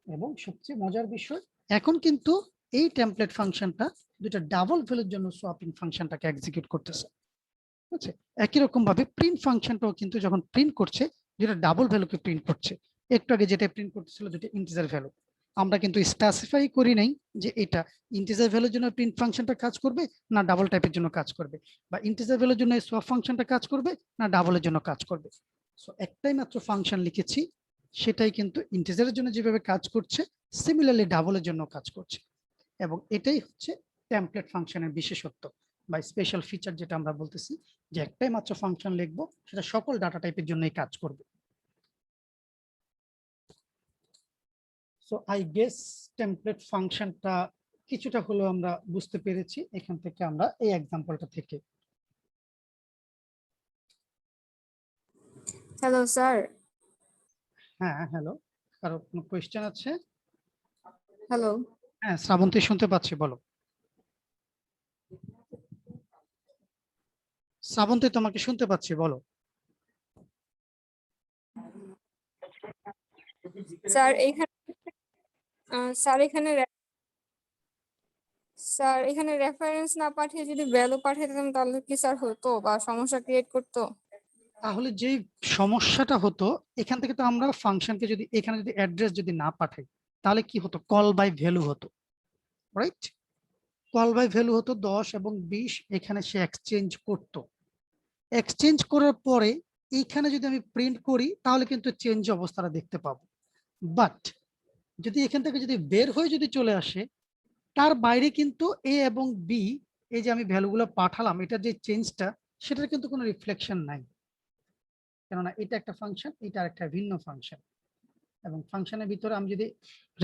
এবং সবচেয়ে মজার বিষয় এখন কিন্তু এই টেমপ্লেট ফাংশনটা দুইটা ডাবল ভ্যালুর জন্য সোয়াপিং ফাংশনটাকে এক্সিকিউট করতেছে। ঠিক আছে, একই রকম ভাবে প্রিন্ট ফাংশনটাও কিন্তু যখন প্রিন্ট করছে যেটা ডাবল ভ্যালুকে প্রিন্ট করছে। একটু আগে যেটা প্রিন্ট করতেছিল যেটা ইন্টিজার ভ্যালু, আমরা কিন্তু স্পেসিফাই করি নাই যে এটা ইন্টিজার ভ্যালুর জন্য প্রিন্ট ফাংশনটা কাজ করবে না ডাবল টাইপের জন্য কাজ করবে, বা ইন্টিজার ভ্যালুর জন্য সোয়াপ ফাংশনটা কাজ করবে না ডাবলের জন্য কাজ করবে। সো একটাই মাত্র ফাংশন লিখেছি, সেটাই কিন্তু ইন্টিজারের জন্য যেভাবে কাজ করছে সিমিলারলি ডাবলের জন্য কাজ করছে। এবং এটাই হচ্ছে টেমপ্লেট ফাংশনের বিশেষত্ব বা স্পেশাল ফিচার, যেটা আমরা বলতেছি যে একটাই মাত্র ফাংশন লিখবো, সেটা সকল ডাটা টাইপের জন্যই কাজ করবে। সো আই গেস টেমপ্লেট ফাংশনটা কিছুটা হলেও আমরা বুঝতে পেরেছি এখান থেকে, আমরা এই এক্সাম্পলটা থেকে। Hello sir. হ্যাঁ হ্যালো, কারো কোনো কোয়েশ্চেন আছে? হ্যালো। হ্যাঁ শ্রাবন্তী, শুনতে পাচ্ছি, বলো। শ্রাবন্তী, তোমাকে শুনতে পাচ্ছি, বলো। স্যার এইখানে স্যার এখানে স্যার এখানে রেফারেন্স না পাঠিয়ে যদি ভ্যালু পাঠিয়ে দিতাম তাহলে কি স্যার হতো বা সমস্যা ক্রিয়েট করতো? তাহলে যে সমস্যাটা হতো, এখান থেকে তো আমরা ফাংশনকে যদি এখানে যদি অ্যাড্রেস যদি না পাঠাই, তাহলে কি হতো, কল বাই ভ্যালু হতো, রাইট? কল বাই ভ্যালু হতো 10 এবং 20, এখানে সে এক্সচেঞ্জ করত। এক্সচেঞ্জ করার পরে এইখানে যদি আমি প্রিন্ট করি তাহলে কিন্তু চেঞ্জ অবস্থাটা দেখতে পাবো। বাট যদি এখান থেকে যদি বের হয়ে যদি চলে আসে, তার বাইরে কিন্তু এ এবং বি, এই যে আমি ভ্যালুগুলো পাঠালাম, এটা যে চেঞ্জটা, সেটার কিন্তু কোনো রিফ্লেকশন নাই, কেননা এটা একটা ফাংশন, এটা একটা ভিন্ন ফাংশন। এবং ফাংশনের ভিতরে আমি যদি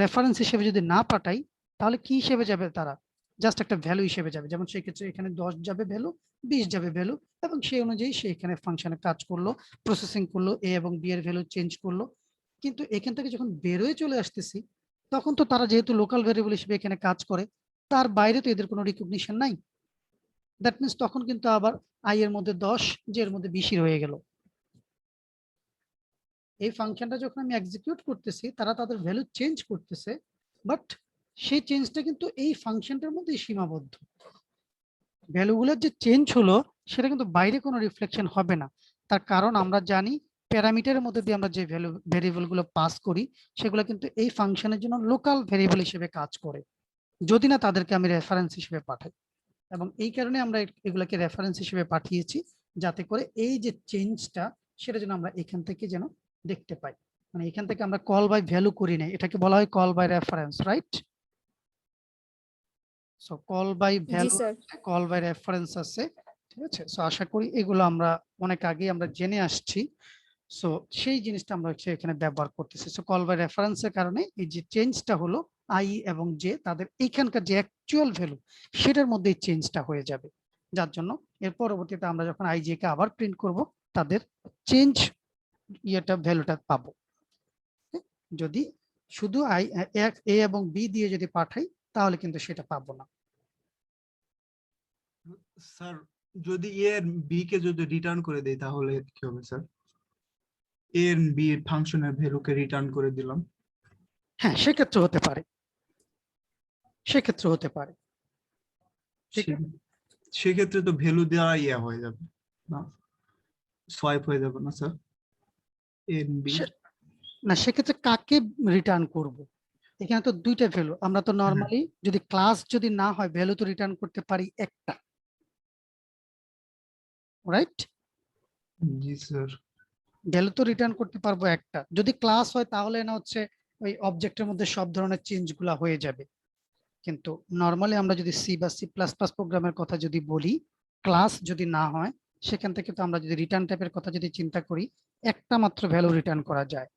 রেফারেন্স হিসেবে যদি না পাঠাই, তাহলে কি হিসেবে যাবে, তারা জাস্ট একটা ভ্যালু হিসেবে যাবে। যেমন সেই ক্ষেত্রে এখানে 10 যাবে ভ্যালু, 20 যাবে ভ্যালু, এবং সেই অনুযায়ী সে এখানে ফাংশনে কাজ করলো, প্রসেসিং করলো, এ এবং বি এর ভ্যালু চেঞ্জ করলো। কিন্তু এখান থেকে যখন বেরোয় চলে আসতেছি, তখন তো তারা যেহেতু লোকাল ভ্যারিয়েবল হিসেবে এখানে কাজ করে, তার বাইরে তো এদের কোনো রিকগনিশন নাই। দ্যাট মিনস তখন কিন্তু আবার আই এর মধ্যে 10, জে এর মধ্যে 20 হয়ে গেল। এই ফাংশনটা যখন আমি এক্সিকিউট করতেছি, তারা তাদের ভ্যালু চেঞ্জ করতেছে, বাট সেই চেঞ্জটা কিন্তু এই ফাংশনটার মধ্যেই সীমাবদ্ধ। ভ্যালুগুলোর যে চেঞ্জ হলো সেটা কিন্তু বাইরে কোনো রিফ্লেকশন হবে না। তার কারণ আমরা জানি প্যারামিটারের মধ্যে দিয়ে আমরা যে ভ্যারিয়েবল গুলো পাস করি, সেগুলো কিন্তু এই ফাংশনের জন্য লোকাল ভ্যারিয়েবল হিসেবে কাজ করে, যদি না তাদেরকে আমি রেফারেন্স হিসেবে পাঠাই। এবং এই কারণে আমরা এগুলাকে রেফারেন্স হিসেবে পাঠিয়েছি, যাতে করে এই যে চেঞ্জটা, সেটা যেন আমরা এখান থেকে যেন দেখতে পাই। মানে এখান থেকে আমরা কল বাই ভ্যালু করি না, এটাকে বলা হয় call by reference, right? So call by g value, sir. Call by reference আছে। ঠিক আছে, সো আশা করি এগুলো আমরা অনেক আগে আমরা জেনে আসছি। সো সেই জিনিসটা আমরা হচ্ছে এখানে ব্যবহার করতেছি। সো কল বাই রেফারেন্সের কারণে এই যে চেঞ্জটা হলো আই এবং জে, তাদের এইখানকার যে অ্যাকচুয়াল ভ্যালু, সেটার মধ্যে চেঞ্জটা হয়ে যাবে, যার জন্য এর পরবর্তীতে আমরা যখন আই জে কে আবার প্রিন্ট করব, তাদের চেঞ্জ ইয়েটা ভ্যালুটা পাবো। যদি শুধু আই এ এবং বি দিয়ে যদি পাঠাই, তাহলে কিন্তু সেটা পাবো না। স্যার যদি এ আর বি কে যদি রিটার্ন করে দেই তাহলে কি হবে স্যার? এ এন্ড বি এর ফাংশনের ভ্যালুকে রিটার্ন করে দিলাম। হ্যাঁ, সেক্ষেত্রে হতে পারে, সেক্ষেত্রে হতে পারে। ঠিক আছে? সেক্ষেত্রে তো ভ্যালু দেওয়া ইয়া হয়ে যাবে না, সোয়াইপ হয়ে যাবে না স্যার? এ এন্ড বি না, সেক্ষেত্রে কাকে রিটার্ন করব? এখানে তো দুইটা ভ্যালু, আমরা তো নরমালি যদি ক্লাস যদি না হয় ভ্যালু তো রিটার্ন করতে পারি একটা, রাইট? জি স্যার। ভ্যালু তো রিটার্ন করতে পারবো একটা, যদি ক্লাস হয় তাহলে না হচ্ছে ওই অবজেক্টের মধ্যে সব ধরনের চেঞ্জ গুলা হয়ে যাবে। কিন্তু নরমালি আমরা যদি সি বা সি প্লাস প্লাস প্রোগ্রামের কথা যদি বলি, ক্লাস যদি না হয় সেখান থেকে তো আমরা যদি রিটার্ন টাইপের কথা যদি চিন্তা করি, একটা মাত্র ভ্যালু রিটার্ন করা যায়।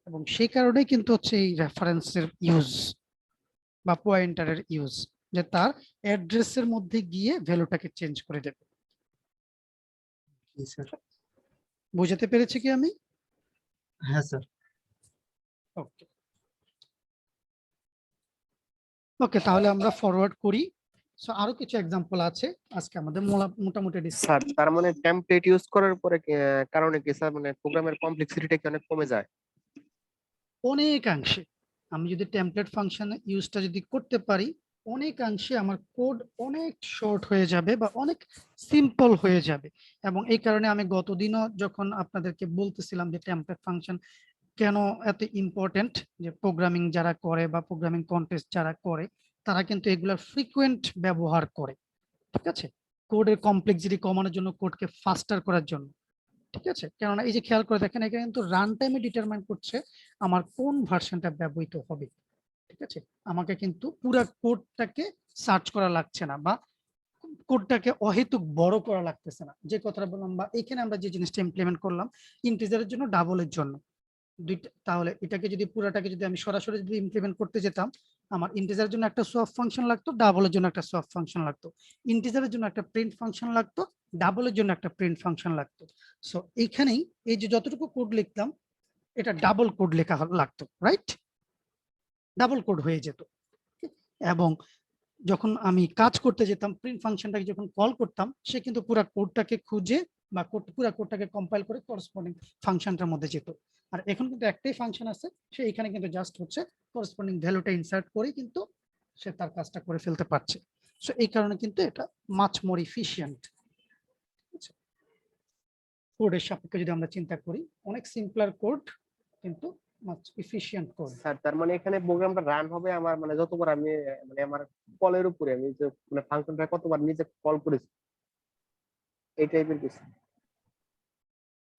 এবং সেই কারণেই কিন্তু হচ্ছে এই রেফারেন্সের ইউজ বা পয়েন্টারের ইউজ, যে তার অ্যাড্রেসের মধ্যে গিয়ে ভ্যালুটাকে চেঞ্জ করে দেবে। জি স্যার। বুঝাতে পেরেছি কি আমি? হ্যাঁ স্যার। ওকে ওকে, তাহলে আমরা ফরওয়ার্ড করি। সো আরো কিছু এক্সাম্পল আছে আজকে আমাদের মোটামুটি স্যার তার মানে টেমপ্লেট ইউজ করার পরে কারণে কি স্যার মানে প্রোগ্রামের কমপ্লেক্সিটিটা কি অনেক কমে যায়? অনেকাংশে আমি যদি টেমপ্লেট ফাংশন ইউজটা যদি করতে পারি, অনেকাংশে আমার কোড অনেক শর্ট হয়ে যাবে বা অনেক সিম্পল হয়ে যাবে। এবং এই কারণে আমি গতদিনও যখন আপনাদেরকে বলতেছিলাম যে টেমপ্লেট ফাংশন কেন এত ইম্পর্টেন্ট, যে প্রোগ্রামিং যারা করে বা প্রোগ্রামিং কন্টেস্ট যারা করে তারা কিন্তু এগুলা ফ্রিকুয়েন্ট ব্যবহার করে। ঠিক আছে, কোডের কমপ্লেক্সিটি কমানোর জন্য, কোডকে ফাস্টার করার জন্য। ঠিক আছে, কেননা এই যে খেয়াল করে দেখেন, এখানে কিন্তু রান টাইমে ডিটারমাইন করছে আমার কোন ভার্সনটা ব্যবহৃত হবে। ঠিক আছে, আমাকে কিন্তু পুরো কোডটাকে সার্চ করা লাগছে না বা কোডটাকে অহেতুক বড় করা লাগতেছে না। যে কথাটা বললাম, বা এখানে আমরা যে জিনিসটা ইমপ্লিমেন্ট করলাম ইন্টিজারের জন্য, ডাবলের জন্য দুইটা, তাহলে এটাকে যদি পুরাটাকে যদি আমি সরাসরি যদি ইমপ্লিমেন্ট করতে যেতাম, আমার ইন্টিজারের জন্য একটা সোয়াপ ফাংশন লাগতো, ডাবলের জন্য একটা সোয়াপ ফাংশন লাগতো, ইন্টিজারের জন্য একটা প্রিন্ট ফাংশন লাগতো, ডাবলের জন্য একটা প্রিন্ট ফাংশন লাগতো। সো এইখানেই এই যে যতটুকু কোড লিখতাম এটা ডাবল কোড লেখা লাগতো, রাইট? ডাবল কোড হয়ে যেত। এবং যখন আমি কাজ করতে যেতাম, প্রিন্ট ফাংশনটাকে যখন কল করতাম, সে কিন্তু পুরো কোডটাকে খুঁজে বা পুরো কোডটাকে কম্পাইল করে করসপন্ডিং ফাংশনটার মধ্যে যেত। আর এখন কিন্তু একটাই ফাংশন আছে, সে এখানে কিন্তু জাস্ট হচ্ছে করসপন্ডিং ভ্যালুটা ইনসার্ট করে কিন্তু সে তার কাজটা করে ফেলতে পারছে। সো এই কারণে কিন্তু এটা মাচ মোর ইফিশিয়েন্ট। কোডের সাপেক্ষে যদি আমরা চিন্তা করি, অনেক সিম্পলার কোড কিন্তু মাচ এফিশিয়েন্ট কোড। স্যার তার মানে এখানে প্রোগ্রামটা রান হবে আমার মানে যতবার আমি মানে আমার কলের উপরে আমি যে মানে ফাংশনটা কতবার নিজে কল করেছি এই টাইপের কিছু?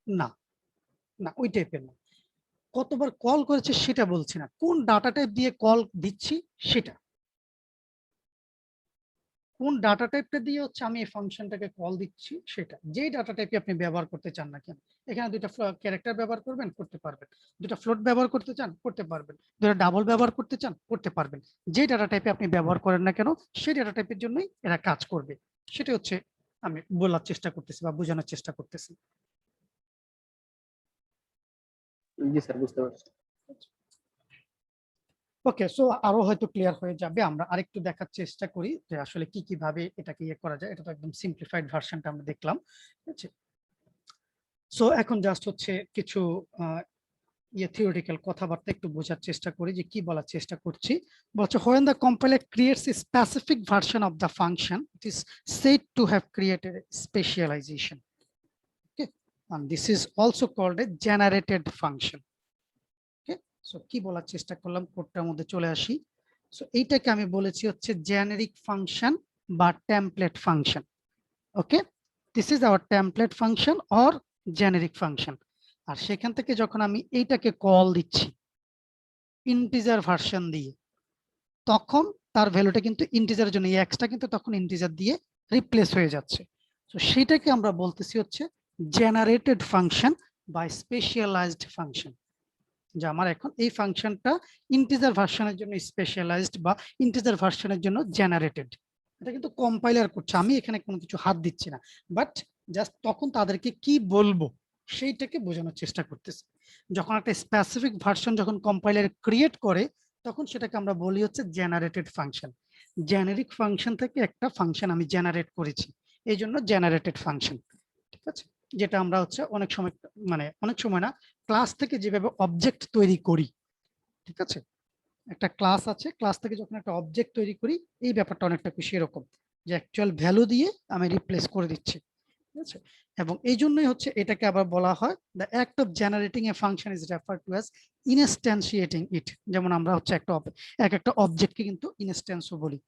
না না, ওই টাইপের না। কতবার কল করেছে সেটা বলছি না, কোন ডাটা টাইপ দিয়ে কল দিচ্ছি সেটা, কোন ডাটা টাইপটা দিয়ে হচ্ছে আমি এই ফাংশনটাকে কল দিচ্ছি সেটা। যেই ডাটা টাইপে আপনি ব্যবহার করতে চান না কেন, এখানে দুইটা ক্যারেক্টার ব্যবহার করবেন, করতে পারবেন। দুটা ফ্লোট ব্যবহার করতে চান, করতে পারবেন। দুটা ডাবল ব্যবহার করতে চান, করতে পারবেন। যে ডাটা টাইপে আপনি ব্যবহার করেন না কেন, সেই ডাটা টাইপের জন্যই এরা কাজ করবে। সেটা হচ্ছে আমি বলার চেষ্টা করতেছি বা বোঝানোর চেষ্টা করতেছি। জি স্যার, বুঝতে পারছি। ওকে, সো আরো হয়তো ক্লিয়ার হয়ে যাবে। আমরা আরেকটু দেখার চেষ্টা করি যে আসলে কি কিভাবে এটাকে ইয়ে করা যায়। এটা তো একদম সিম্পলিফাইড ভার্সনটা আমরা দেখলাম। ঠিক আছে, সো এখন জাস্ট হচ্ছে কিছু থিওরিটিক্যাল কথাবার্তা একটু বোঝার চেষ্টা করি যে কি বলার চেষ্টা করছি। বলছে when the compiler creates a specific version of the function, it is said to have created a specialization. Okay, and this is also called a generated function. Okay, so কি বলার চেষ্টা করলাম, কোডটার মধ্যে চলে আসি। সো এইটাকে আমি বলেছি হচ্ছে জেনারিক ফাংশন বা template function. Okay, this is our template function or generic function. আর সেখান থেকে যখন আমি এইটাকে কল দিচ্ছি ইন্টিজার ভার্সন দিয়ে, তখন তার ভ্যালুটা কিন্তু ইন্টিজারের জন্য এই এক্সটা কিন্তু তখন ইন্টিজার দিয়ে রিপ্লেস হয়ে যাচ্ছে। তো সেটাকে আমরা বলতেছি হচ্ছে জেনারেটেড ফাংশন বা স্পেশালাইজড ফাংশন। যে আমার এখন এই ফাংশনটা ইন্টিজার ভার্সনের জন্য স্পেশালাইজড বা ইন্টিজার ভার্সনের জন্য জেনারেটেড। এটা কিন্তু কম্পাইলার করছে, আমি এখানে কোনো কিছু হাত দিচ্ছি না, বাট জাস্ট তখন তাদেরকে কি বলবো সেইটাকে বোঝানোর চেষ্টা করতেছি। যখন একটা স্পেসিফিক ভার্সন যখন কম্পাইলার ক্রিয়েট করে, তখন সেটাকে আমরা বলি হচ্ছে জেনারেটেড ফাংশন। জেনারিক ফাংশন থেকে একটা ফাংশন আমি জেনারেট করেছি, এই জন্য জেনারেটেড ফাংশন। ঠিক আছে, যেটা আমরা হচ্ছে অনেক সময় মানে অনেক সময় না, ক্লাস থেকে যেভাবে অবজেক্ট তৈরি করি, ঠিক আছে, একটা ক্লাস আছে, ক্লাস থেকে যখন একটা অবজেক্ট তৈরি করি, এই ব্যাপারটা অনেকটা বেশি এরকম, যে অ্যাকচুয়াল ভ্যালু দিয়ে আমি রিপ্লেস করে দিচ্ছি, ঠিক আছে। এবং এই জন্যই হচ্ছে এটাকে আবার বলা হয় the act of generating a function is referred to as instantiating it. যেমন আমরা হচ্ছে একটা অবজেক্টকে কিন্তু ইনস্ট্যান্সও বলি,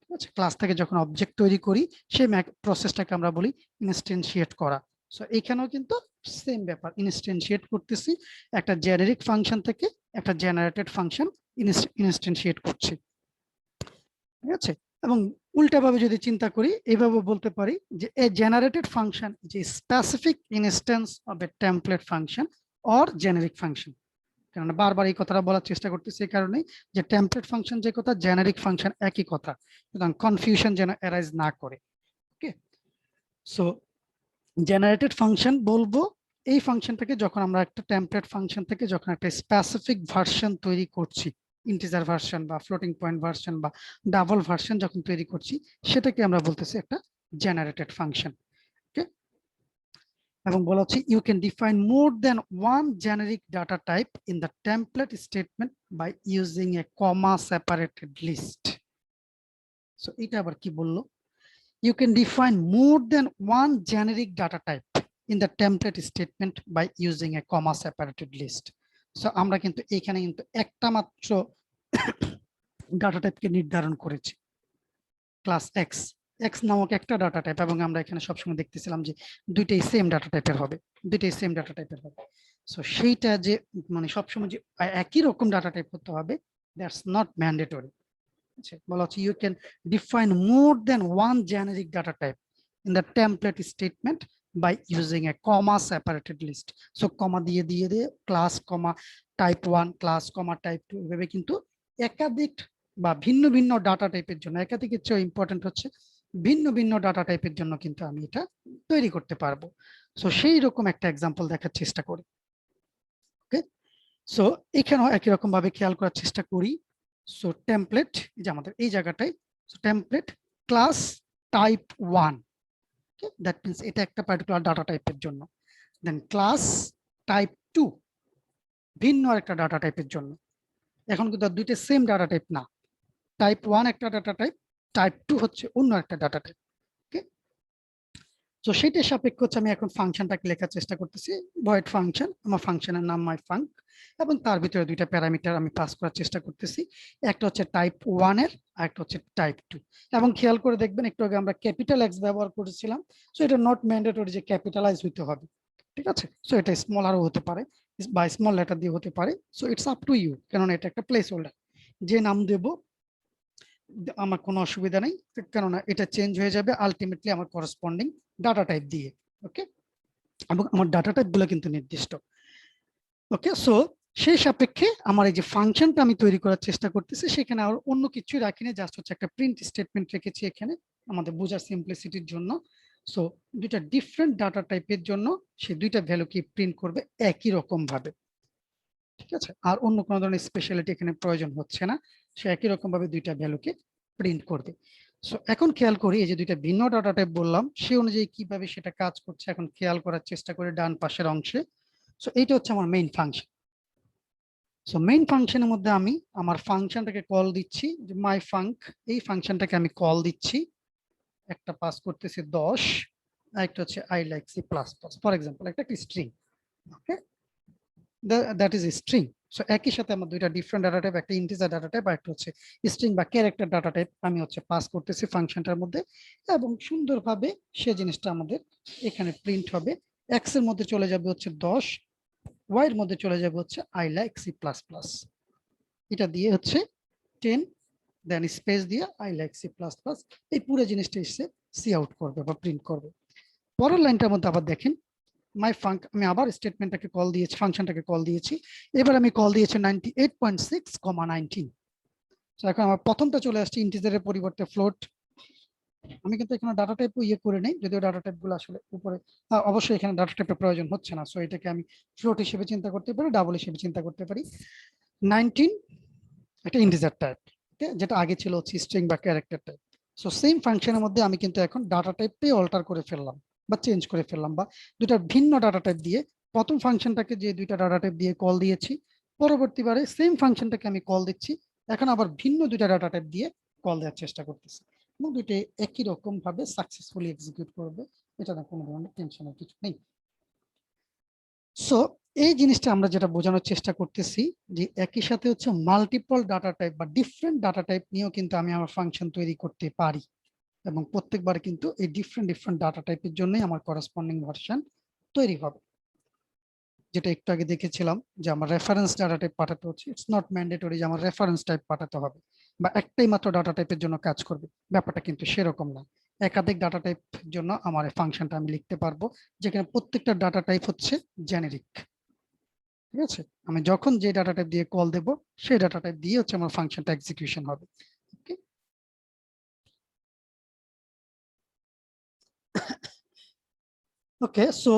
ঠিক আছে। ক্লাস থেকে যখন অবজেক্ট তৈরি করি সেই প্রসেসটাকে আমরা বলি ইনস্ট্যান্সিয়েট করা। সো এইখানেও কিন্তু সেম ব্যাপার, ইনস্ট্যান্সিয়েট করতেছি একটা জেনারিক ফাংশন থেকে একটা জেনারেটেড ফাংশন ইনস্ট্যান্সিয়েট করছি, ঠিক আছে। এবং উল্টাভাবে যদি চিন্তা করি, এইভাবে বলতে পারি যে এ জেনারেটেড ফাংশন যে specific instance of A template function or generic function. কারণ বারবার এই কথাটা বলার চেষ্টা করতেছি এই কারণেই যে টেমপ্লেট ফাংশন যে কথা, জেনারিক ফাংশন একই কথা, সুতরাং কনফিউশন যেন অ্যারাইজ না করে। ওকে, সো জেনারেটেড ফাংশন বলবো এই ফাংশনটাকে যখন আমরা একটা টেমপ্লেট ফাংশন থেকে যখন একটা স্পেসিফিক ভার্সন তৈরি করছি, ইন্টিজার ভার্সন বা ফ্লোটিং পয়েন্ট ভার্সন বা ডাবল ভার্সন যখন তৈরি করছি, সেটাকে আমরা বলতেছি একটা জেনারেটেড ফাংশন। ওকে, এবং বলা হচ্ছে you can define more than one generic data type in the template statement by using a comma separated list. So এটা আবার কি বললো, you can define more than one generic data type in the template statement by using a comma separated list. So আমরা কিন্তু এখানে কিন্তু একটা মাত্র ডাটা টাইপকে নির্ধারণ করেছি, ক্লাস x নামক একটা ডাটা টাইপ, এবং আমরা এখানে সবসময় দেখতেছিলাম যে দুইটাই সেম ডাটা টাইপের হবে, দুইটাই সেম ডাটা টাইপের হবে। সো সেইটা যে মানে সবসময় যে একই রকম ডাটা টাইপ হতে হবে, দ্যাটস নট ম্যান্ডেটরি। বলা হচ্ছে you can define more than one generic data type in the template statement by using a comma separated list. So comma দিয়ে ক্লাস কমা টাইপ 1 ক্লাস কমা টাইপ 2 এভাবে কিন্তু একাধিক বা ভিন্ন ভিন্ন ডাটা টাইপের জন্য, একাধিকের চেয়ে ইম্পর্টেন্ট হচ্ছে ভিন্ন ভিন্ন ডাটা টাইপের জন্য কিন্তু আমি এটা তৈরি করতে পারবো। সো সেই রকম একটা এক্সাম্পল দেখার চেষ্টা করি। ওকে, সো এখানেও একই রকম ভাবে খেয়াল করার চেষ্টা করি। সো টেমপ্লেট যে আমাদের এই জায়গাটায়, so template class type 1, okay, that means এটা একটা পার্টিকুলার ডাটা টাইপের জন্য। দেন ক্লাস টাইপ 2 ভিন্ন আরেকটা ডাটা টাইপের জন্য। এখন কিন্তু দুইটা সেম ডাটা টাইপ না, টাইপ 1 একটা ডাটা টাইপ, টাইপ 2 হচ্ছে অন্য একটা ডাটা টাইপ। ওকে, সো সেটার সাপেক্ষে হচ্ছে আমি এখন ফাংশনটাকে লেখার চেষ্টা করতেছি, ভয়েড ফাংশন, আমার ফাংশনের নাম মাই ফাঙ্ক, এবং তার ভিতরে দুইটা প্যারামিটার আমি পাস করার চেষ্টা করতেছি, একটা হচ্ছে টাইপ 1 এর আর একটা হচ্ছে টাইপ 2। এবং খেয়াল করে দেখবেন একটু আগে আমরা ক্যাপিটাল এক্স ব্যবহার করেছিলাম, সো এটা নট ম্যান্ডেটরি যে ক্যাপিটালাইজ হইতে হবে, ঠিক আছে। সো এটা স্মলারও হতে পারে বা স্মল লেটার দিয়ে হতে পারে, so it's up to you, কেননা এটা একটা প্লেস হোল্ডার, যে নাম দেব আমার কোনো অসুবিধা নেই, কেননা এটা চেঞ্জ হয়ে যাবে আলটিমেটলি আমার করসপন্ডিং ডাটা টাইপ দিয়ে। ওকে, এবং আমার ডাটা টাইপ গুলো কিন্তু নির্দিষ্ট। ওকে, সো সেই সাপেক্ষে আমার এই যে ফাংশনটা আমি তৈরি করার চেষ্টা করতেছি, সেখানে আর অন্য কিছুই রাখিনি, জাস্ট হচ্ছে একটা প্রিন্ট স্টেটমেন্ট রেখেছি এখানে আমাদের বোঝার সিম্পলিসিটির জন্য। সো দুইটা ডিফারেন্ট ডাটা টাইপের জন্য সেই দুইটা ভ্যালু কি প্রিন্ট করবে একই রকম ভাবে, ঠিক আছে। আর অন্য কোনো ধরনের স্পেশালিটি এখানে প্রয়োজন হচ্ছে না, সে একই রকম ভাবে দুইটা ভ্যালুকে প্রিন্ট করবে। সো এখন খেয়াল করি এই যে দুইটা ভিন্ন ডাটা টাইপ বললাম, সেই অনুযায়ী কিভাবে সেটা কাজ করছে এখন খেয়াল করার চেষ্টা করে ডান পাশের অংশে। সো এইটা হচ্ছে আমার মেইন ফাংশন। সো মেইন ফাংশনের মধ্যে আমি আমার ফাংশনটাকে কল দিচ্ছি, যে মাই ফাঙ্ক, এই ফাংশনটাকে আমি কল দিচ্ছি, একটা পাস করতেছি 10, আর একটা হচ্ছে I like C plus plus, for example একটা string. Okay, that is string. So একই সাথে আমার দুইটা ডিফারেন্ট ডাটা টাইপ, একটা ইন্টিজার ডাটা টাইপ আর একটা হচ্ছে স্ট্রিং বা ক্যারেক্টার ডাটা টাইপ আমি হচ্ছে পাস করতেছি ফাংশনটার মধ্যে, এবং সুন্দরভাবে সে জিনিসটা আমাদের এখানে প্রিন্ট হবে। এক্স এর মধ্যে চলে যাবে হচ্ছে 10, ওয়াই এর মধ্যে চলে যাবে হচ্ছে I like C plus plus, এটা দিয়ে হচ্ছে 10, দেন স্পেস দিয়ে I like C plus plus, এই পুরো জিনিসটা এসে সি আউট করবে বা প্রিন্ট করবে। পরের লাইনটার মধ্যে আবার দেখেন মাই ফাঙ্ক, আমি আবার স্টেটমেন্টটাকে কল দিয়েছি, ফাংশনটাকে কল দিয়েছি, এবার আমি কল দিয়েছি 98.6,19। সো এখন আমার প্রথমটা চলে আসছে ইন্টিজারের পরিবর্তে ফ্লোট। আমি কিন্তু এখানে ডাটা টাইপ ইয়ে করে নেই, যদিও ডাটা টাইপ গুলো আসলে উপরে, অবশ্যই এখানে ডাটা টাইপের প্রয়োজন হচ্ছে না, সো এটাকে আমি ফ্লোট হিসেবে চিন্তা করতে পারি, ডাবল হিসেবে চিন্তা করতে পারি। 19 একটা ইন্টিজার টাইপ, যেটা আগে ছিল হচ্ছে স্ট্রিং বা ক্যারেক্টার টাইপ। সো সেম ফাংশনের মধ্যে আমি কিন্তু এখন ডাটা টাইপটাই অল্টার করে ফেললাম, বা চেঞ্জ করে ফেললাম, বা দুটা ভিন্ন ডাটা টাইপ দিয়ে প্রথম ফাংশনটাকে যে দুইটা ডাটা টাইপ দিয়ে কল দিয়েছি, পরবর্তীবারে সেম ফাংশনটাকে আমি কল দিচ্ছি, এখন আবার ভিন্ন দুইটা ডাটা টাইপ দিয়ে কল দেওয়ার চেষ্টা করতেছি, এবং দুইটি একই রকম ভাবে সাকসেসফুলি এক্সিকিউট করবে, এটা না কোনো ধরনের টেনশনের কিছু নেই। সো এই জিনিসটা আমরা যেটা বোঝানোর চেষ্টা করতেছি যে একই সাথে হচ্ছে মাল্টিপল ডাটা টাইপ বা ডিফারেন্ট ডাটা টাইপ নিয়েও কিন্তু আমি আমার ফাংশন তৈরি করতে পারি, এবং প্রত্যেকবার কিন্তু এই ডিফারেন্ট ডাটা টাইপের জন্যই আমার করেসপন্ডিং ভার্সন তৈরি হবে। যেটা একটু আগে দেখেছিলাম যে আমার রেফারেন্স ডাটা টাইপ পাঠাতে হচ্ছে, ইটস নট ম্যান্ডেটরি যে আমার রেফারেন্স টাইপ পাঠাতে হবে বা একটাই মাত্র ডাটা টাইপের জন্য কাজ করবে, ব্যাপারটা কিন্তু সেরকম না। একাধিক ডাটা টাইপের জন্য আমার এই ফাংশনটা আমি লিখতে পারবো, যেখানে প্রত্যেকটা ডাটা টাইপ হচ্ছে জেনেরিক। ঠিক আছে, আমি যখন যে ডাটা টাইপ দিয়ে কল দেব সেই ডাটা টাইপ দিয়ে হচ্ছে আমার ফাংশনটা এক্সিকিউশন হবে। ওকে, ওকে, সো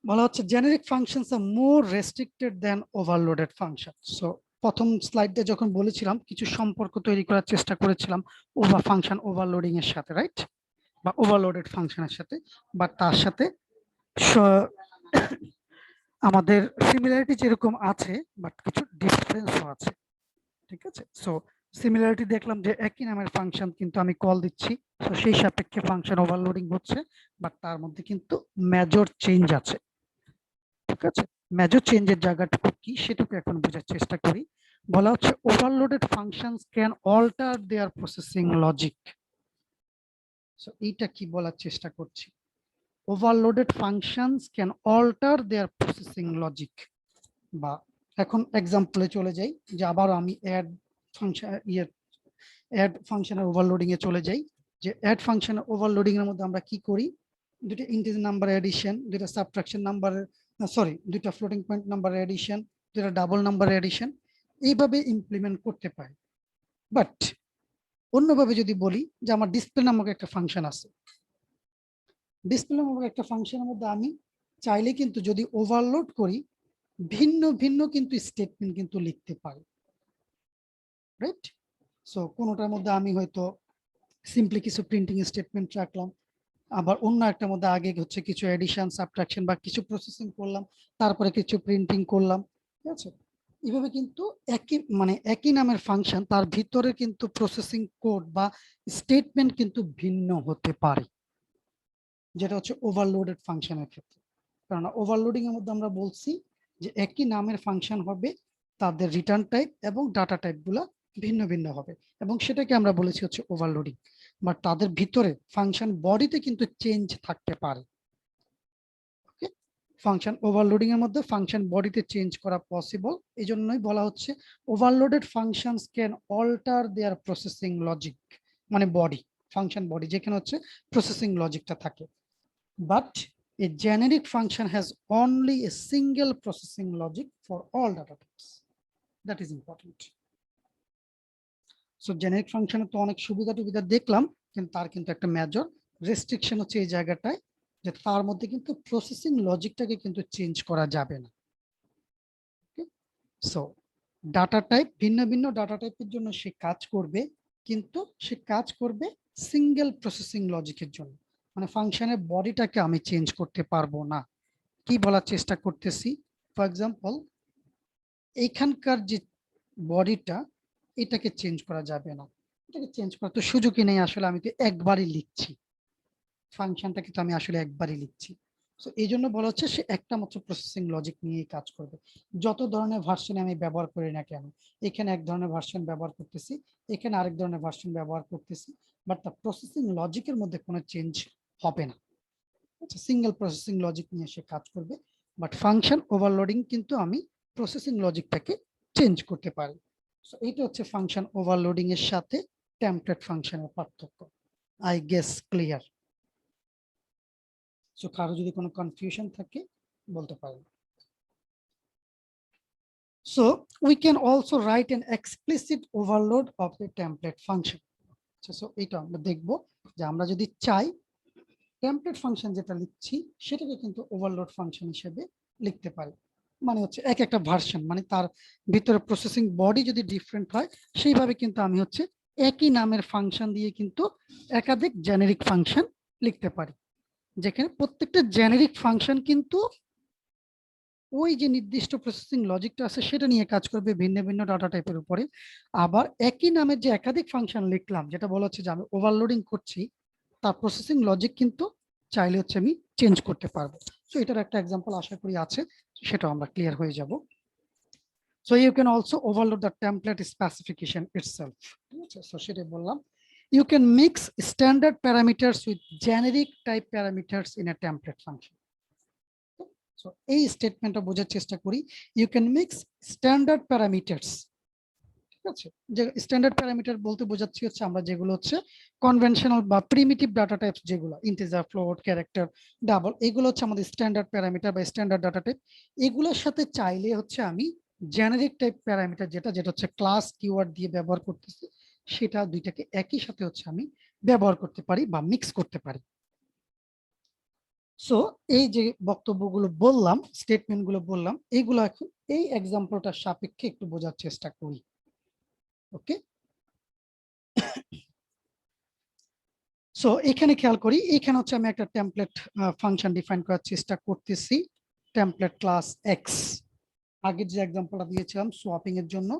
বলা হচ্ছে জেনারিক ফাংশনস আর মোর রেস্ট্রিক্টেড দেন ওভারলোডেড ফাংশন। সো প্রথম স্লাইডে যখন বলেছিলাম কিছু সম্পর্ক তৈরি করার চেষ্টা করেছিলাম ফাংশন ওভারলোডিং এর সাথে, রাইট, বা ওভারলোডেড ফাংশনের সাথে, বা তার সাথে আমাদের সিমিলারিটি যেরকম আছে বাট কিছু ডিফারেন্সও আছে। ঠিক আছে, সো সিমিলারিটি দেখলাম যে একই নামের ফাংশন কিন্তু আমি কল দিচ্ছি, তো সেই সাপেক্ষে ফাংশন ওভারলোডিং হচ্ছে, বাট তার মধ্যে কিন্তু মেজর চেঞ্জ আছে। ঠিক আছে, মেজর চেঞ্জের জায়গাটুকু কি সেটুকু এখন বোঝার চেষ্টা করি। বলা হচ্ছে overloaded functions can alter their processing logic. So এইটা কি বলার চেষ্টা করছি, overloaded functions can alter their processing logic. বা এখন এক্সাম্পলে চলে যাই, যে আবার আমি অ্যাড ফাংশন অ্যাড ফাংশনের ওভারলোডিং এ চলে যাই। যে অ্যাড ফাংশনের ওভারলোডিং এর মধ্যে আমরা কি করি, দুটো ইন্টিজার নাম্বার এডিশন, দুটো সাবট্রাকশন নাম্বার, সরি দুটো ফ্লোটিং পয়েন্ট নাম্বার এডিশন, দুটো ডাবল নাম্বার এডিশন, এইভাবে ইমপ্লিমেন্ট করতে পারি। বাট অন্যভাবে যদি বলি যে আমার ডিসপ্লে নামক একটা ফাংশন আছে, ডিসপ্লে নামক একটা ফাংশনের মধ্যে আমি চাইলে কিন্তু যদি ওভারলোড করি ভিন্ন ভিন্ন কিন্তু স্টেটমেন্ট কিন্তু লিখতে পারি, রাইট। সো কোনোটার মধ্যে আমি হয়তো সিম্পলি কিছু প্রিন্টিং স্টেটমেন্ট রাখলাম, আবার অন্য একটা মধ্যে আগে হচ্ছে কিছু এডিশন সাবট্রাকশন বা কিছু প্রসেসিং করলাম, তারপরে কিছু প্রিন্টিং করলাম। ঠিক আছে, এইভাবে কিন্তু একই নামের ফাংশন তার ভিতরে কিন্তু প্রসেসিং কোড বা স্টেটমেন্ট কিন্তু ভিন্ন হতে পারে, যেটা হচ্ছে ওভারলোডেড ফাংশনের ক্ষেত্রে। কারণ ওভারলোডিং এর মধ্যে আমরা বলছি যে একই নামের ফাংশন হবে, তাদের রিটার্ন টাইপ এবং ডাটা টাইপ গুলা ভিন্ন ভিন্ন হবে, এবং সেটাকে আমরা বলেছি হচ্ছে ওভারলোডিং। বাট তাদের ভিতরে ফাংশন বডিতে কিন্তু চেঞ্জ থাকতে পারে। ওকে, ফাংশন ওভারলোডিং এর মধ্যে ফাংশন বডিতে চেঞ্জ করা পসিবল, এই জন্যই বলা হচ্ছে overloaded functions can alter their processing logic, মানে বডি, ফাংশন বডি যেখানে হচ্ছে প্রসেসিং লজিকটা থাকে। But a generic function has only a single processing logic for all data types. That is important. So generic function তো অনেক সুবিধা দেখলাম, কিন্তু তার কিন্তু একটা মেজর রেস্ট্রিকশন হচ্ছে এই জায়গাটায়, যে তার মধ্যে কিন্তু প্রসেসিং লজিকটাকে কিন্তু চেঞ্জ করা যাবে না। সো ডাটা টাইপ ভিন্ন ভিন্ন ডাটা টাইপের জন্য সে কাজ করবে, কিন্তু সে কাজ করবে সিঙ্গেল প্রসেসিং লজিকের জন্য, মানে ফাংশনের বডিটাকে আমি চেঞ্জ করতে পারবো না। কি বলার চেষ্টা করতেছি, ফর এক্সাম্পল এইখানকার যে বডিটা এটাকে চেঞ্জ করা যাবে না, এটাকে চেঞ্জ করার তো সুযোগই নেই, আসলে আমি তো একবারই লিখছি ফাংশনটাকে, তো আমি আসলে একবারই লিখছি। সো এই জন্য বলা হচ্ছে সে একটা মাত্র প্রসেসিং লজিক নিয়েই কাজ করবে, যত ধরনের ভার্সন আমি ব্যবহার করি না কেন। এখানে এক ধরনের ভার্সন ব্যবহার করতেছি, এখানে আরেক ধরনের ভার্সন ব্যবহার করতেছি, বাট তার প্রসেসিং লজিকের মধ্যে কোনো চেঞ্জ হবে না। আচ্ছা, সিঙ্গেল প্রসেসিং লজিক নিয়ে সে কাজ করবে, বাট ফাংশন ওভারলোডিং কিন্তু আমি প্রসেসিং লজিকটাকে চেঞ্জ করতে পারি। সো এইটা হচ্ছে ফাংশন ওভারলোডিং এর সাথে টেমপ্লেট ফাংশনের পার্থক্য। I guess clear? সো কারো যদি কোনো কনফিউশন থাকে বলতে পারেন। So we can also write an explicit overload of the template function. So এটা আমরা দেখবো যে আমরা যদি চাই টেমপ্লেট ফাংশন যেটা লিখছি সেটাকে কিন্তু ওভারলোড ফাংশন হিসেবে লিখতে পারি, মানে হচ্ছে এক একটা ভার্সন, মানে তার ভিতরে প্রসেসিং বডি যদি ডিফারেন্ট হয় সেইভাবে কিন্তু আমি হচ্ছে একই নামের ফাংশন দিয়ে কিন্তু একাধিক জেনেরিক ফাংশন লিখতে পারি। যেখানে প্রত্যেকটা জেনেরিক ফাংশন কিন্তু ওই যে নির্দিষ্ট প্রসেসিং লজিকটা আছে সেটা নিয়ে কাজ করবে ভিন্ন ভিন্ন ডাটা টাইপের উপরে। আবার একই নামের যে একাধিক ফাংশন লিখলাম, যেটা বলা হচ্ছে যে আমি ওভারলোডিং করছি, তার প্রসেসিং লজিক কিন্তু চাইলে হচ্ছে আমি চেঞ্জ করতে পারবো। সো এটার একটা এক্সাম্পল আশা করি আছে, সেটাও আমরা ক্লিয়ার হয়ে যাব। So you can also overload the template specification itself. So সেটা বললাম, you can mix standard parameters with generic type parameters in a template function. So এই স্টেটমেন্টটা বোঝার চেষ্টা করি, you can mix standard parameters, ঠিক আছে? যে স্ট্যান্ডার্ড প্যারামিটার বলতে বোঝাচ্ছি হচ্ছে আমরা যেগুলো হচ্ছে কনভেনশনাল বা প্রিমিটিভ ডাটা টাইপস, যেগুলো ইন্টিজার, ফ্লোট, ক্যারেক্টার, ডাবল, এগুলো হচ্ছে আমাদের স্ট্যান্ডার্ড প্যারামিটার বা স্ট্যান্ডার্ড ডাটা টাইপ। এগুলোর সাথে চাইলে হচ্ছে আমি জেনারিক টাইপ প্যারামিটার যেটা হচ্ছে ক্লাস কিওয়ার্ড দিয়ে ব্যবহার করতেছি, সেটা দুইটাকে একই সাথে হচ্ছে আমি ব্যবহার করতে পারি বা মিক্স করতে পারি। সো এই যে বক্তব্যগুলো বললাম, স্টেটমেন্ট গুলো বললাম, এইগুলো এখন এই এক্সাম্পলটার সাপেক্ষে একটু বোঝার চেষ্টা করি। ওকে, সো এখানে খেয়াল করি, এখানে হচ্ছে আমি একটা টেমপ্লেট ফাংশন ডিফাইন করার চেষ্টা করতেছি, টেমপ্লেট ক্লাস এক্স। আগের যে এক্সাম্পলটা দিয়েছিলাম সোয়াপিং এর জন্য,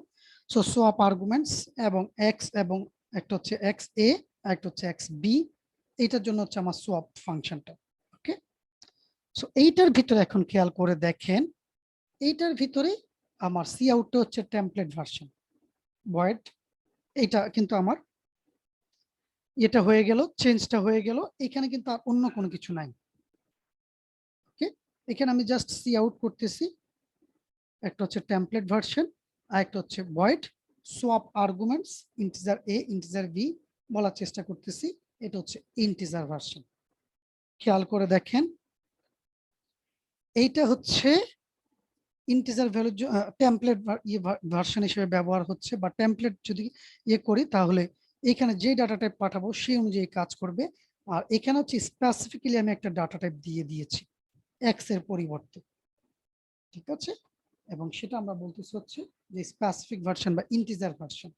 সো সোয়াপ আর্গুমেন্টস এবং এক্স, এবং একটা হচ্ছে এক্স এ, একটা হচ্ছে এক্স বি, এইটার জন্য হচ্ছে আমার সোয়াপ ফাংশনটা। ওকে, সো এইটার ভিতরে এখন খেয়াল করে দেখেন, এইটার ভিতরে আমার সি আউটটা হচ্ছে টেমপ্লেট ভার্সন ভয়েড, এটা কিন্তু আমার এটা হয়ে গেল, চেঞ্জটা হয়ে গেল, এখানে কিন্তু আর অন্য কোনো কিছু নাই। ওকে, এখানে আমি জাস্ট সি আউট করতেছি, একটা হচ্ছে টেমপ্লেট ভার্সন আর একটা হচ্ছে void swap arguments integer a integer b বলার চেষ্টা করতেছি, এটা হচ্ছে ইন্টিজার ভার্সন। খেয়াল করে দেখেন, এইটা হচ্ছে ইন্টিজার ভ্যালু টেমপ্লেট ভার্সন হিসেবে ব্যবহার হচ্ছে, বা টেমপ্লেট যদি করি তাহলে এখানে যে ডাটা টাইপ পাঠাবো সেই অনুযায়ী কাজ করবে। আর এখানে হচ্ছে স্পেসিফিক্যালি আমি একটা ডাটা টাইপ দিয়ে দিয়েছি এক্স এর পরিবর্তে, ঠিক আছে? এবং সেটা আমরা বলতেছি হচ্ছে যে স্পেসিফিক ভার্সন বা ইন্টিজার ভার্সন।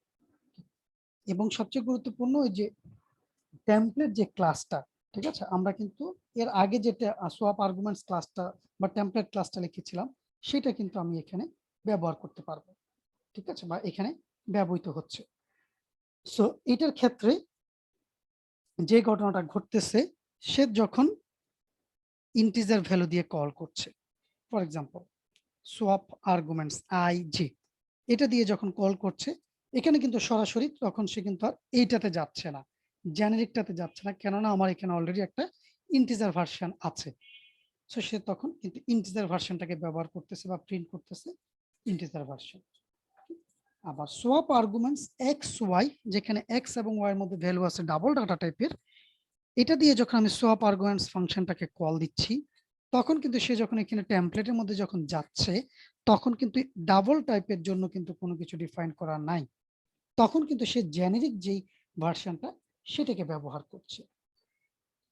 এবং সবচেয়ে গুরুত্বপূর্ণ ওই যে টেমপ্লেট যে ক্লাসটা, ঠিক আছে, আমরা কিন্তু এর আগে যেটা সোয়াপ আর্গুমেন্টস ক্লাসটা বা টেমপ্লেট ক্লাসটা লিখেছিলাম, সেটা কিন্তু আমি এখানে ব্যবহার করতে পারবো, ঠিক আছে, বা এখানে ব্যবহৃত হচ্ছে। সো এটার ক্ষেত্রে যে ঘটনাটা ঘটতেছে, সে যখন ইন্টিজার ভ্যালু দিয়ে কল করছে, for example swap arguments i g, এটা দিয়ে যখন কল করছে, এখানে কিন্তু সরাসরি তখন সে কিন্তু আর এইটাতে যাচ্ছে না, জেনারিকটাতে যাচ্ছে না, কেননা আমার এখানে অলরেডি একটা ইন্টিজার ভার্সন আছে। সো সে তখন কিন্তু ইন্টিজার ভার্সনটাকে ব্যবহার করতেছে বা প্রিন্ট করতেছে ইন্টিজার ভার্সন। আবার সোয়াপ আর্গুমেন্টস এক্স ওয়াই, যেখানে এক্স এবং ওয়াই এর মধ্যে ভ্যালু আছে ডাবল ডাটা টাইপের, এটা দিয়ে যখন আমি সোয়াপ আর্গুমেন্টস ফাংশনটাকে কল দিচ্ছি, তখন কিন্তু সে যখন এখানে টেমপ্লেটের মধ্যে যখন যাচ্ছে, তখন কিন্তু ডাবল টাইপের জন্য কিন্তু কোনো কিছু ডিফাইন করা নাই, তখন কিন্তু সে জেনেরিক যেই ভার্সনটা সেটাকে ব্যবহার করছে,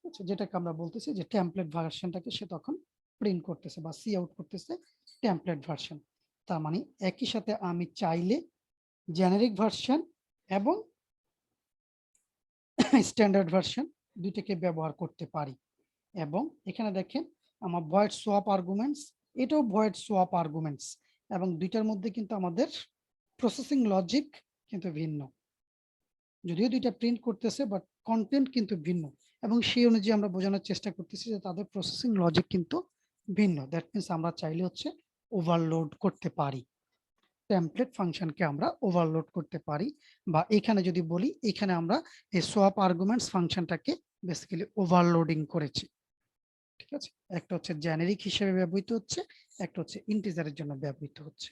আচ্ছা, যেটাকে আমরা বলতেছি যে টেমপ্লেট ভার্সনটাকে সে তখন প্রিন্ট করতেছে বা সি আউট করতেছে টেমপ্লেট ভার্সন। তার মানে একই সাথে আমি চাইলে জেনারিক ভার্সন এবং স্ট্যান্ডার্ড ভার্সন দুইটাকে ব্যবহার করতে পারি। এবং এখানে দেখেন আমার ভয়েড সোয়াপ আর্গুমেন্টস, এটাও ভয়েড সোয়াপ আর্গুমেন্টস, এবং দুইটার মধ্যে কিন্তু আমাদের প্রসেসিং লজিক কিন্তু ভিন্ন, যদিও দুইটা প্রিন্ট করতেছে বাট কন্টেন্ট কিন্তু ভিন্ন, এবং সেই অনুযায়ী আমরা বোঝানোর চেষ্টা করতেছি যে তাদের প্রসেসিং লজিক কিন্তু ভিন্ন। দ্যাট মিনস আমরা চাইলে হচ্ছে ওভারলোড করতে পারি, টেমপ্লেট ফাংশনকে আমরা ওভারলোড করতে পারি, বা এখানে যদি বলি এখানে আমরা এই সোয়াপ আর্গুমেন্টস ফাংশনটাকে বেসিক্যালি ওভারলোডিং করেছি, ঠিক আছে? একটা হচ্ছে জেনারিক হিসেবে ব্যবহৃত হচ্ছে, একটা হচ্ছে ইন্টিজারের জন্য ব্যবহৃত হচ্ছে।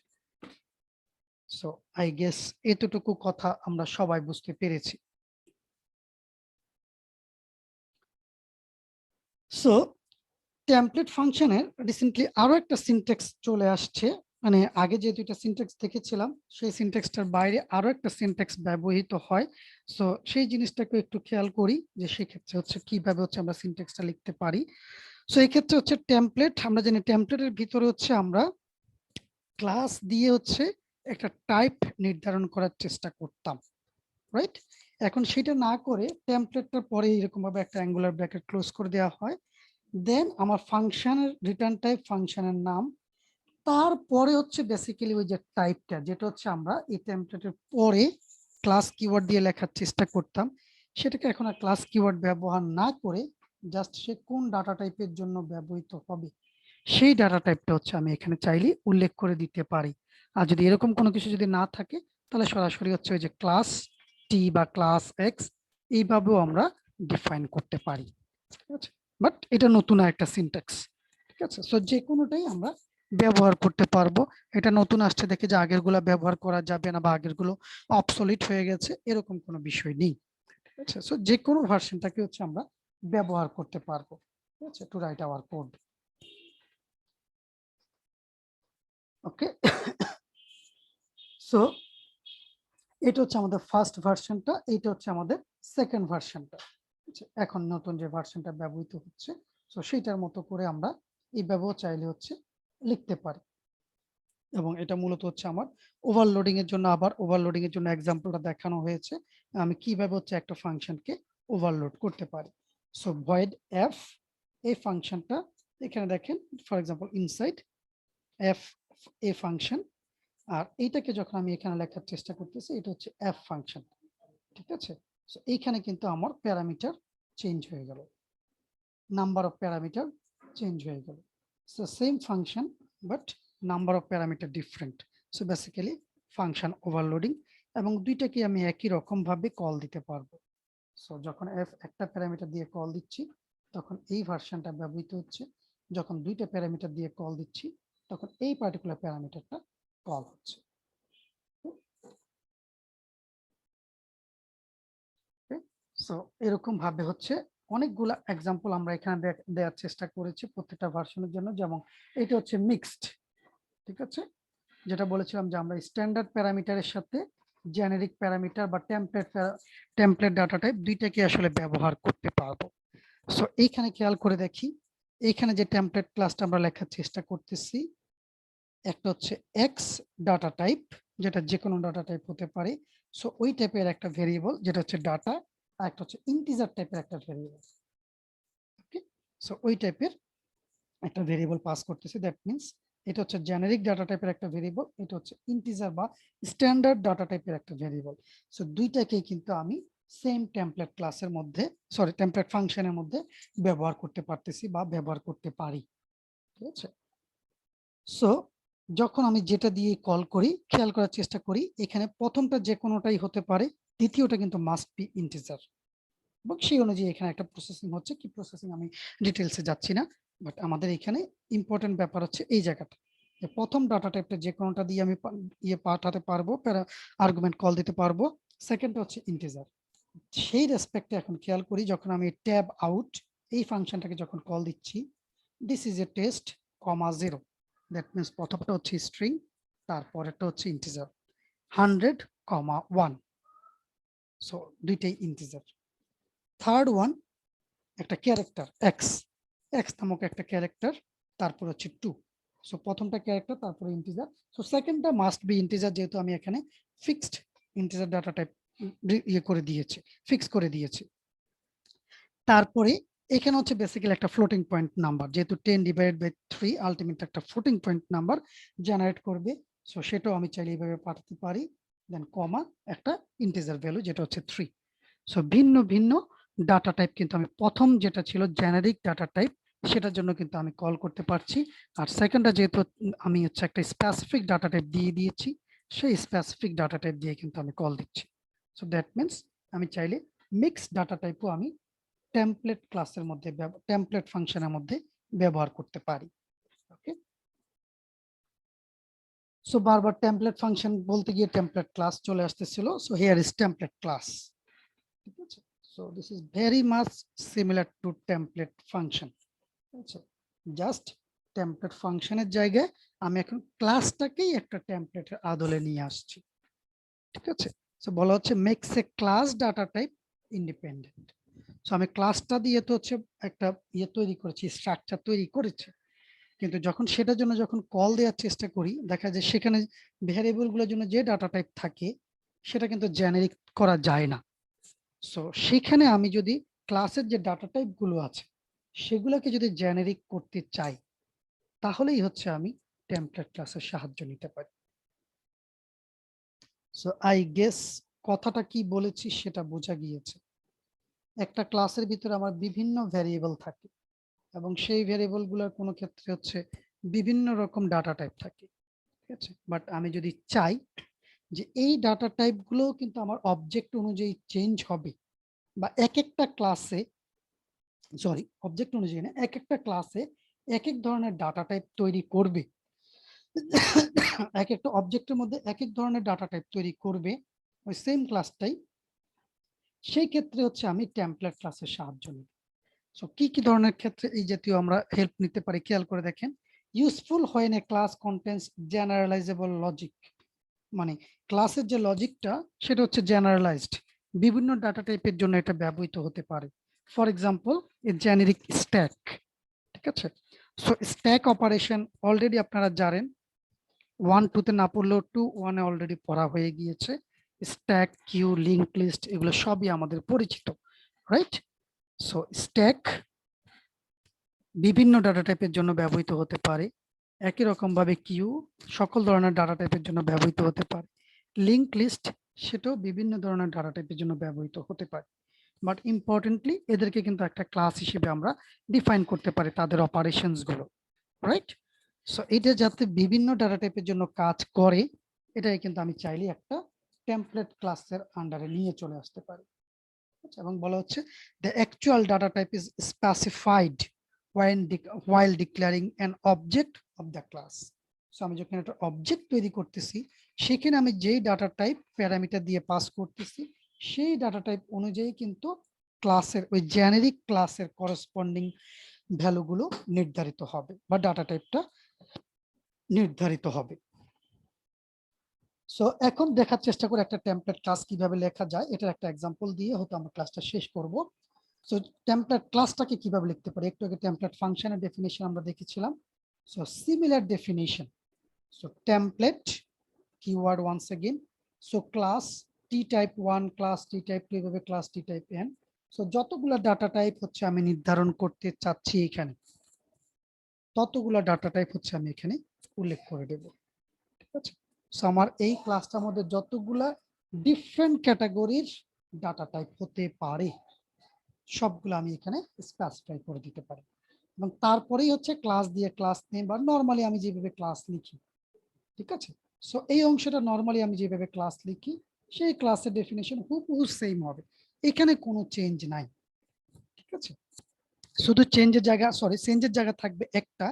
সো আই গেস এতটুকু কথা আমরা সবাই বুঝতে পেরেছি। সো টেমপ্লেট ফাংশনের রিসেন্টলি আরো একটা সিনট্যাক্স চলে আসছে, মানে আগে যে দুইটা সিনট্যাক্স দেখেছিলাম সেই সিনট্যাক্সটার বাইরে আরো একটা সিনট্যাক্স ব্যবহৃত হয়। সো সেই জিনিসটাকে একটু খেয়াল করি যে সেক্ষেত্রে হচ্ছে কিভাবে হচ্ছে আমরা সিনট্যাক্সটা লিখতে পারি। সো এই ক্ষেত্রে হচ্ছে টেমপ্লেট, আমরা জানি টেমপ্লেটের ভিতরে হচ্ছে আমরা ক্লাস দিয়ে হচ্ছে একটা টাইপ নির্ধারণ করার চেষ্টা করতাম, রাইট? এখন সেটা না করে টেমপ্লেটটার পরে এরকম ভাবে একটা অ্যাঙ্গুলার ব্র্যাকেট ক্লোজ করে দেওয়া হয়, দেন আমার ফাংশনের রিটার্ন টাইপ ফাংশনের নাম, তারপরে হচ্ছে বেসিক্যালি ওই যে টাইপটা যেটা হচ্ছে আমরা এই টেমপ্লেটের পরে ক্লাস কিওয়ার্ড দিয়ে লেখার চেষ্টা করতাম, সেটাকে এখন আর ক্লাস কিওয়ার্ড ব্যবহার না করে জাস্ট সে কোন ডাটা টাইপের জন্য ব্যবহৃত হবে সেই ডাটা টাইপটা হচ্ছে আমি এখানে চাইলে উল্লেখ করে দিতে পারি। আর যদি এরকম কোনো কিছু যদি না থাকে তাহলে সরাসরি হচ্ছে ওই যে ক্লাস টি বা ক্লাস এক্স এইভাবেও আমরা ডিফাইন করতে পারি, ঠিক আছে। বাট এটা নতুন একটা সিনট্যাক্স, ঠিক আছে। সো যে কোনোটাই আমরা ব্যবহার করতে পারবো। এটা নতুন আসছে দেখে যে আগের গুলা ব্যবহার করা যাবে না বা আগের গুলো অবসলিট হয়ে গেছে এরকম কোনো বিষয় নেই, ঠিক আছে। সো যে কোনো ভার্সনটাকে হচ্ছে আমরা ব্যবহার করতে পারবো, ঠিক আছে, to write our code. Okay, so এটা হচ্ছে আমাদের ফার্স্ট ভার্সনটা, এইটা হচ্ছে আমাদের সেকেন্ড ভার্সনটা। এখন নতুন যে ভার্সনটা ব্যবহৃত হচ্ছে সো সেইটার মতো করে আমরা এইভাবেও চাইলে হচ্ছে লিখতে পারি। এবং এটা মূলত হচ্ছে আমার ওভারলোডিং এর জন্য, আবার ওভারলোডিং এর জন্য এক্সাম্পলটা দেখানো হয়েছে আমি কিভাবে হচ্ছে একটা ফাংশনকে ওভারলোড করতে পারি। সো ভয়েড এফ, এই ফাংশনটা এখানে দেখেন for example inside F a function, আর এইটাকে যখন আমি এখানে লেখার চেষ্টা করতেছি এটা হচ্ছে এফ ফাংশন, ঠিক আছে। সো এইখানে কিন্তু আমার প্যারামিটার চেঞ্জ হয়ে গেল, নাম্বার অফ প্যারামিটার চেঞ্জ হয়ে গেল। So same function but number of parameter different. So basically function overloading, এবং দুইটাকে আমি একই রকম ভাবে কল দিতে পারবো। সো যখন এফ একটা প্যারামিটার দিয়ে কল দিচ্ছি তখন এই ভার্সনটা ব্যবহৃত হচ্ছে, যখন দুইটা প্যারামিটার দিয়ে কল দিচ্ছি তখন এই পার্টিকুলার প্যারামিটারটা কল হচ্ছে। সো এরকম ভাবে হচ্ছে অনেকগুলা এক্সাম্পল আমরা এখানে দেওয়ার চেষ্টা করেছি প্রত্যেকটা ভার্সনের জন্য। যেমন এটা হচ্ছে মিক্সড, ঠিক আছে, যেটা বলেছিলাম যে আমরা স্ট্যান্ডার্ড প্যারামিটারের সাথে জেনেরিক প্যারামিটার বা টেমপ্লেট ডাটা টাইপ দুইটাকে আসলে ব্যবহার করতে পারবো। সো এইখানে খেয়াল করে দেখি, এইখানে যে টেমপ্লেট ক্লাসটা আমরা লেখার চেষ্টা করতেছি একটা হচ্ছে এক্স ডাটা টাইপ, যেটা যে কোনো ডাটা টাইপ হতে পারে। সো ওই টাইপের একটা ভেরিয়েবল যেটা হচ্ছে ডাটা, আর একটা হচ্ছে ইন্টিজার টাইপের একটা ভেরিয়েবল। ওকে, সো ওই টাইপের একটা ভেরিয়েবল পাস করতেছি, দ্যাট মিন্স এটা হচ্ছে জেনারিক ডাটা টাইপের একটা ভেরিয়েবল, এটা হচ্ছে ইন্টিজার বা স্ট্যান্ডার্ড ডাটা টাইপের একটা ভেরিয়েবল। সো দুইটাকেই কিন্তু আমি সেম টেমপ্লেট ক্লাসের মধ্যে, সরি টেমপ্লেট ফাংশনের মধ্যে ব্যবহার করতে পারতেছি বা ব্যবহার করতে পারি, ঠিক আছে। সো যখন আমি যেটা দিয়ে কল করি খেয়াল করার চেষ্টা করি, এখানে প্রথমটা যে কোনোটাই হতে পারে, দ্বিতীয়টা কিন্তু মাস্ট বি ইন্টিজার, এবং সেই অনুযায়ী এখানে একটা প্রসেসিং হচ্ছে, কি প্রসেসিং আমি ডিটেলসে যাচ্ছি না। বাট আমাদের এখানে ইম্পর্টেন্ট ব্যাপার হচ্ছে এই জায়গাটা, যে প্রথম ডাটা টাইপটা যে কোনোটা দিয়ে আমি পাঠাতে পারবো, আর্গুমেন্ট কল দিতে পারবো। সেকেন্ডটা হচ্ছে ইন্টিজার। সেই রেসপেক্টে এখন খেয়াল করি যখন আমি ট্যাব আউট এই ফাংশনটাকে যখন কল দিচ্ছি, this is a test comma 0, that means প্রথমটা হচ্ছে স্ট্রিং, তারপরেরটা হচ্ছে ইন্টিজার 100,1। সো দুইটাই ইন্টিজার। থার্ড ওয়ান একটা ক্যারেক্টার এক্স, এক্স নামক একটা ক্যারেক্টার, তারপর হচ্ছে 2। সো প্রথমটা ক্যারেক্টার তারপরে ইন্টিজার। সো সেকেন্ডটা মাস্ট বি ইন্টিজার, যেহেতু আমি এখানে ফিক্সড ইন্টিজার ডাটা টাইপ ইয়ে করে দিয়েছি, ফিক্স করে দিয়েছি। তারপরে এখানে হচ্ছে বেসিক্যালি একটা ফ্লোটিং পয়েন্ট নাম্বার, যেহেতু 10/3 আলটিমেট একটা ফ্লোটিং পয়েন্ট নাম্বার জেনারেট করবে। সো সেটাও আমি চাইলে এইভাবে পাঠাতে পারি, দেন কমা একটা ইন্টিজার ভ্যালু যেটা হচ্ছে 3। সো ভিন্ন ভিন্ন ডাটা টাইপ কিন্তু আমি প্রথম যেটা ছিল জেনারিক ডাটা টাইপ সেটার জন্য কিন্তু আমি কল করতে পারছি, আর সেকেন্ডটা যেহেতু আমি হচ্ছে একটা স্পেসিফিক ডাটা টাইপ দিয়ে দিয়েছি, সেই স্পেসিফিক ডাটা টাইপ দিয়ে কিন্তু আমি কল দিচ্ছি। সো দ্যাট মিনস আমি চাইলে মিক্স ডাটা টাইপও আমি টেমপ্লেট ক্লাসের মধ্যে, টেমপ্লেট ফাংশনের মধ্যে ব্যবহার করতে পারি। ওকে, সো বারবার টেমপ্লেট ফাংশন বলতে গিয়ে টেমপ্লেট ক্লাস চলে আসতেছিল। So here is template class, ঠিক আছে। So this is very much similar to template function, আচ্ছা, জাস্ট টেমপ্লেট ফাংশনের জায়গায় আমি এখন ক্লাসটাকেই একটা টেমপ্লেটের আদলে নিয়ে আসছি, ঠিক আছে। সো বলা হচ্ছে makes a class data type independent. So আমি ক্লাসটা দিয়ে তো হচ্ছে একটা ইয়ে তৈরি করেছি, স্ট্রাকচার তৈরি করেছি, কিন্তু যখন সেটার জন্য যখন কল দেওয়ার চেষ্টা করি দেখা যায় সেখানে ভ্যারিয়েবল গুলোর জন্য যে ডাটা টাইপ থাকে সেটা কিন্তু জেনারিক করা যায় না। সো সেখানে আমি যদি ক্লাসের যে ডাটা টাইপ গুলো আছে সেগুলোকে যদি জেনারিক করতে চাই তাহলেই হচ্ছে আমি টেমপ্লেট ক্লাসের সাহায্য নিতে পারি। সো আই গেস কথাটা কি বলেছি সেটা বোঝা গিয়েছে। একটা ক্লাসের ভিতরে আমার বিভিন্ন ভ্যারিয়েবল থাকে এবং সেই ভ্যারিয়েবল গুলোর কোনো ক্ষেত্রে হচ্ছে বিভিন্ন রকম ডাটা টাইপ থাকে, ঠিক আছে। বাট আমি যদি চাই যে এই ডাটা টাইপ গুলো কিন্তু আমার অবজেক্ট অনুযায়ী চেঞ্জ হবে, বা এক একটা ক্লাসে অবজেক্ট অনুযায়ী না, এক একটা ক্লাসে এক এক ধরনের ডাটা টাইপ তৈরি করবে, এক একটা অবজেক্টের মধ্যে এক এক ধরনের ডাটা টাইপ তৈরি করবে ওই সেম ক্লাসটাই, সেই ক্ষেত্রে হচ্ছে আমি টেমপ্লেট ক্লাসের সাহায্য নিই। সো কি কি ধরনের ক্ষেত্রে এই জাতীয় আমরা হেল্প নিতে পারি খেয়াল করে দেখেন। Useful when a class contents generalizable logic, মানে ক্লাসের যে লজিকটা সেটা হচ্ছে জেনারেলাইজড, বিভিন্ন ডাটা টাইপের জন্য এটা ব্যবহৃত হতে পারে। For example A generic stack, ঠিক আছে। সো স্ট্যাক অপারেশন অলরেডি আপনারা জানেন, 1 2 তে না পড়লেও 2 1 এ অলরেডি পড়া হয়ে গিয়েছে। স্ট্যাক, কিউ, লিঙ্ক লিস্ট এগুলো সবই আমাদের পরিচিত, রাইট। সো স্ট্যাক বিভিন্ন ডাটা টাইপের জন্য ব্যবহৃত হতে পারে, একই রকম ভাবে কিউ সকল ধরনের ডাটা টাইপের জন্য ব্যবহৃত হতে পারে। লিঙ্ক লিস্ট সেটাও বিভিন্ন ধরনের ডাটা টাইপের জন্য ব্যবহৃত হতে পারে। বাট ইম্পর্টেন্টলি এদেরকে কিন্তু একটা ক্লাস হিসেবে আমরা ডিফাইন করতে পারি তাদের অপারেশনস গুলো, রাইট। সো এটা যাতে বিভিন্ন ডাটা টাইপের জন্য কাজ করে, এটাই কিন্তু আমি চাইলে একটা টেমপ্লেট ক্লাসের আন্ডারে নিয়ে চলে আসতে পারি। এবং বলা হচ্ছে the actual data type is specified while declaring an object of the class. So আমি যখন একটা অবজেক্ট তৈরি করতেছি সেখানে আমি যেই ডাটা টাইপ প্যারামিটার দিয়ে পাস করতেছি সেই ডাটা টাইপ অনুযায়ী কিন্তু ক্লাসের ওই জেনারিক ক্লাসের করসপন্ডিং ভ্যালুগুলো নির্ধারিত হবে বা ডাটা টাইপটা নির্ধারিত হবে। সো এখন দেখার চেষ্টা করে একটা টেমপ্লেট ক্লাস কিভাবে লেখা যায়, এটার একটা এক্সাম্পল দিয়ে হয়তো আমরা ক্লাসটা শেষ করব। সো টেমপ্লেট ক্লাসটাকে কিভাবে লিখতে পারি, একটু আগে টেমপ্লেট ফাংশনের ডেফিনিশন আমরা দেখেছিলাম। So similar definition. So template keyword once again, so class T type 1 class T type 2 এভাবে class T type n। So যতগুলো ডাটা টাইপ হচ্ছে আমি নির্ধারণ করতে চাচ্ছি এখানে, ততগুলো ডাটা টাইপ হচ্ছে আমি এখানে উল্লেখ করে দেব, ঠিক আছে। সো আমার এই ক্লাসটার মধ্যে যতগুলা ডিফারেন্ট ক্যাটাগরির ডাটা টাইপ হতে পারে সবগুলো আমি এখানে স্পেসিফাই করে দিতে পারি, এবং তারপরেই হচ্ছে ক্লাস দিয়ে ক্লাস নেম বা নরমালি আমি যেভাবে ক্লাস লিখি, ঠিক আছে। সো এই অংশটা নরমালি আমি যেভাবে ক্লাস লিখি সেই ক্লাসের ডেফিনিশন হুবহু সেম হবে, এখানে কোনো চেঞ্জ নাই, ঠিক আছে। শুধু চেঞ্জের জায়গা থাকবে একটা,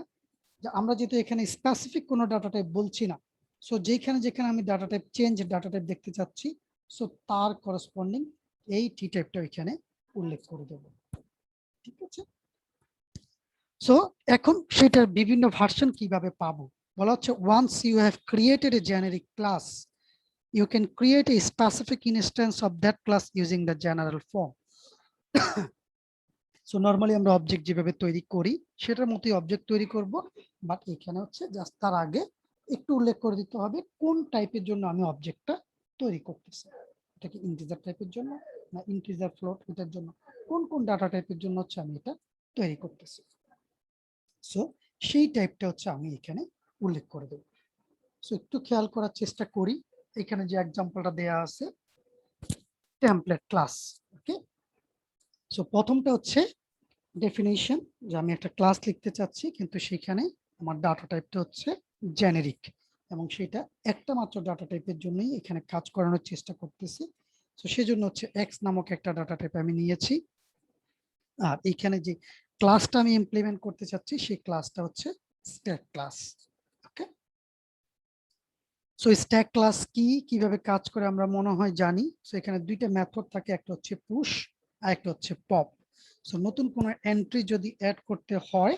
যে আমরা যেহেতু এখানে স্পেসিফিক কোনো ডাটা টাইপ বলছি না, সো যেখানে আমি ডাটা টাইপ ডাটা টাইপ দেখতে চাচ্ছি, সো তার করসপন্ডিং এই টি টাইপটা এখানে উল্লেখ করে দেব, ঠিক আছে। সো এখন সেটার বিভিন্ন ভার্সন কিভাবে পাবো, বলা হচ্ছে once you have created a generic class you can create a specific instance of that class using the general form. So normally আমরা অবজেক্ট যেভাবে তৈরি করি সেটার মতোই অবজেক্ট তৈরি করব, বাট এখানে হচ্ছে জাস্ট তার আগে একটু উল্লেখ করে দিতে হবে কোন টাইপের জন্য আমি অবজেক্টটা তৈরি করতেছি, এটা কি ইন্টিজার টাইপের জন্য না ইন্টিজার ফ্লোট, এটার জন্য কোন ডাটা টাইপের জন্য হচ্ছে আমি এটা তৈরি করতেছি। সো সেই টাইপটা হচ্ছে আমি এখানে উল্লেখ করে দেব। সো একটু খেয়াল করার চেষ্টা করি, এখানে যে এক্সাম্পলটা দেয়া আছে টেমপ্লেট ক্লাস, ওকে। সো প্রথমটা হচ্ছে ডেফিনিশন, যে আমি একটা ক্লাস লিখতে চাচ্ছি কিন্তু সেখানে আমার ডাটা টাইপটা হচ্ছে জেনেরিক, এবং সেটা একটা মাত্র ডাটা টাইপের জন্যই এখানে কাজ করানোর চেষ্টা করতেছি। তো সেজন্য হচ্ছে এক্স নামক একটা ডাটা টাইপ আমি নিয়েছি, আর এখানে যে ক্লাসটা আমি ইমপ্লিমেন্ট করতে চাচ্ছি সেই ক্লাসটা হচ্ছে স্ট্যাক ক্লাস, ওকে। সো স্ট্যাক ক্লাস কি, কিভাবে কাজ করে আমরা মনে হয় জানি। সো এখানে দুইটা মেথড থাকে, একটা হচ্ছে পুশ আর একটা হচ্ছে পপ। সো নতুন কোনো এন্ট্রি যদি অ্যাড করতে হয়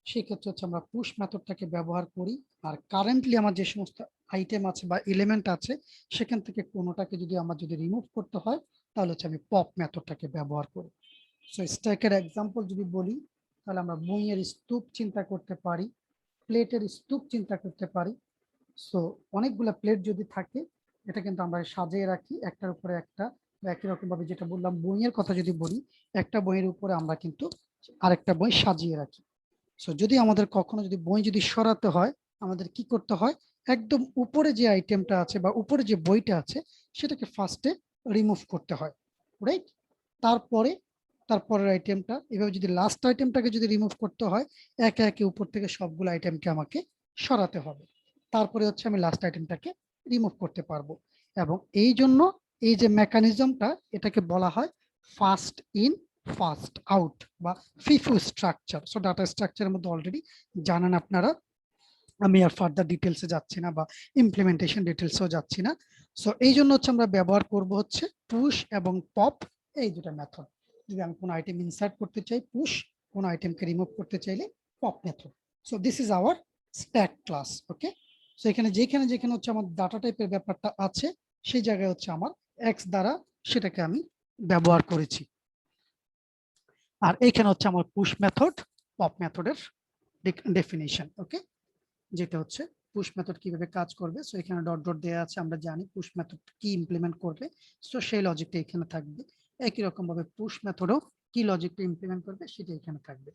সেক্ষেত্রে হচ্ছে আমরা পুশ মেথডটাকে ব্যবহার করি, আর কারেন্টলি আমার যে সমস্ত আইটেম আছে বা এলিমেন্ট আছে সেখান থেকে কোনোটাকে যদি আমার রিমুভ করতে হয় তাহলে হচ্ছে আমি পপ মেথডটাকে ব্যবহার করি। সো স্ট্যাকের এক্সাম্পল যদি বলি তাহলে আমরা বইয়ের স্তূপ চিন্তা করতে পারি, প্লেটের স্তূপ চিন্তা করতে পারি। সো অনেকগুলা প্লেট যদি থাকে এটা কিন্তু আমরা সাজিয়ে রাখি একটার উপরে একটা, একই রকম ভাবে যেটা বললাম বইয়ের কথা যদি বলি একটা বইয়ের উপরে আমরা কিন্তু আরেকটা বই সাজিয়ে রাখি। সো যদি আমাদের কখনো যদি বই যদি সরাতে হয়, আমাদের কি করতে হয়, একদম উপরে যে আইটেমটা আছে বা উপরে যে বইটা আছে সেটাকে ফার্স্টে রিমুভ করতে হয়, রাইট? তারপরের আইটেমটা, এভাবে যদি লাস্ট আইটেমটাকে যদি রিমুভ করতে হয়, একে একে উপর থেকে সবগুলো আইটেমকে আমাকে সরাতে হবে, তারপরে হচ্ছে আমি লাস্ট আইটেমটাকে রিমুভ করতে পারবো। এবং এই জন্য এই যে মেকানিজমটা, এটাকে বলা হয় ফার্স্ট ইন ফার্স্ট আউট বা ফিফু স্ট্রাকচার। সো ডাটা স্ট্রাকচারের মধ্যে অলরেডি জানেন আপনারা, আমি আর ফার্দার ডিটেলসে যাচ্ছি না বা ইমপ্লিমেন্টেশন ডিটেলসেও যাচ্ছি না। সো এই জন্য হচ্ছে আমরা ব্যবহার করব হচ্ছে পুশ এবং পপ, এই দুটো মেথড। যদি আমি কোনো আইটেম ইনসার্ট করতে চাই পুশ, কোনো আইটেমকে রিমুভ করতে চাইলে pop method. So this is hour stack class. Okay, so এখানে যেখানে হচ্ছে আমার ডাটা টাইপের ব্যাপারটা আছে, সেই জায়গায় হচ্ছে আমার এক্স দ্বারা সেটাকে আমি ব্যবহার করেছি। আর এইখানে হচ্ছে আমার পুশ মেথড, পপ মেথডের ডেফিনিশন। ওকে, যেটা হচ্ছে পুশ মেথড কিভাবে কাজ করবে। সো এখানে ডট ডট দেওয়া আছে, আমরা জানি পুশ মেথড কি ইমপ্লিমেন্ট করবে, সো সেই লজিকটা এখানে থাকবে। একই রকম ভাবে পুশ মেথডও কি লজিকটা ইমপ্লিমেন্ট করবে সেটা এখানে থাকবে।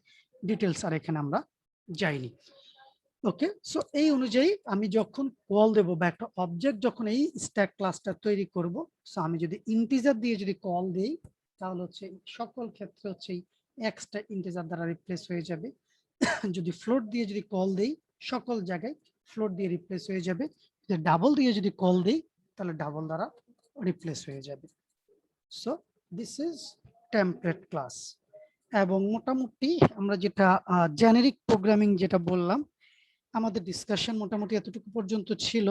ডিটেলস আর এখানে আমরা যাইনি। ওকে, সো এই অনুযায়ী আমি যখন কল দেব বা একটা অবজেক্ট যখন এই স্ট্যাক ক্লাসটা তৈরি করব, সো আমি যদি ইন্টিজার দিয়ে যদি কল দেই, তাহলে হচ্ছে সকল ক্ষেত্রে হচ্ছে এক্সটা ইন্টিজার দ্বারা রিপ্লেস হয়ে যাবে। যদি ফ্লোট দিয়ে যদি কল দেই, সকল জায়গায় ফ্লোট দিয়ে রিপ্লেস হয়ে যাবে। যদি ডাবল দিয়ে যদি কল দেই, তাহলে ডাবল দ্বারা রিপ্লেস হয়ে যাবে। So this is template class. এবং মোটামুটি আমরা যেটা জেনেরিক প্রোগ্রামিং যেটা বললাম, আমাদের ডিসকাশন মোটামুটি এতটুকু পর্যন্ত ছিল।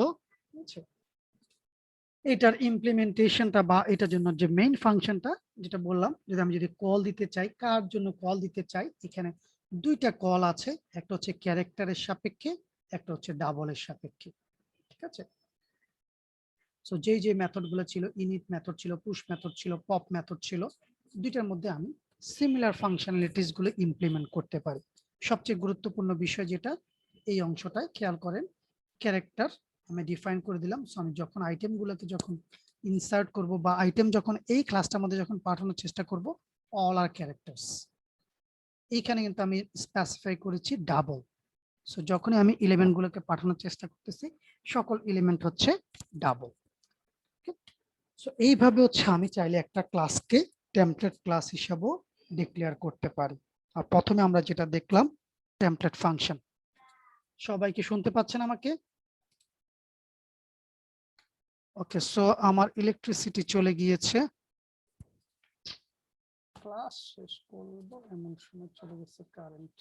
এটার ইমপ্লিমেন্টেশনটা বা এটার জন্য যে মেইন ফাংশনটা যেটা বললাম, যদি কল দিতে চাই, কার জন্য কল দিতে চাই, এখানে দুইটা কল আছে, একটা হচ্ছে ক্যারেক্টারের সাপেক্ষে, একটা হচ্ছে ডাবলের সাপেক্ষে। ঠিক আছে, সো যে মেথড গুলো ছিল, ইনিট মেথড ছিল, পুশ মেথড ছিল, পপ মেথড ছিল, দুইটার মধ্যে আমি সিমিলার ফাংশনালিটিস গুলো ইমপ্লিমেন্ট করতে পারি। সবচেয়ে গুরুত্বপূর্ণ বিষয় যেটা, এই অংশটায় খেয়াল করেন, ক্যারেক্টার আমি ডিফাইন করে দিলাম। সো আমি যখন আইটেম গুলোকে যখন ইনসার্ট করব বা আইটেম যখন এই ক্লাসটার মধ্যে যখন পাঠানোর চেষ্টা করব, অল আর ক্যারেক্টার্স, এইখানে কিন্তু আমি স্পেসিফাই করেছি ডাবল। সো যখনই আমি এলিমেন্ট গুলোকে পাঠানোর চেষ্টা করতেছি, সকল এলিমেন্ট হচ্ছে ডাবল। সো এইভাবে হচ্ছে আমি চাইলে একটা ক্লাসকে টেমপ্লেট ক্লাস হিসাবেও ডিক্লেয়ার করতে পারি। আর প্রথমে আমরা যেটা দেখলাম টেমপ্লেট ফাংশন। সবাই কি শুনতে পাচ্ছেন আমাকে? ওকে, সো আমার ইলেকট্রিসিটি চলে গিয়েছে, ক্লাস শেষ করব এমন সময় চলে গেছে কারেন্ট।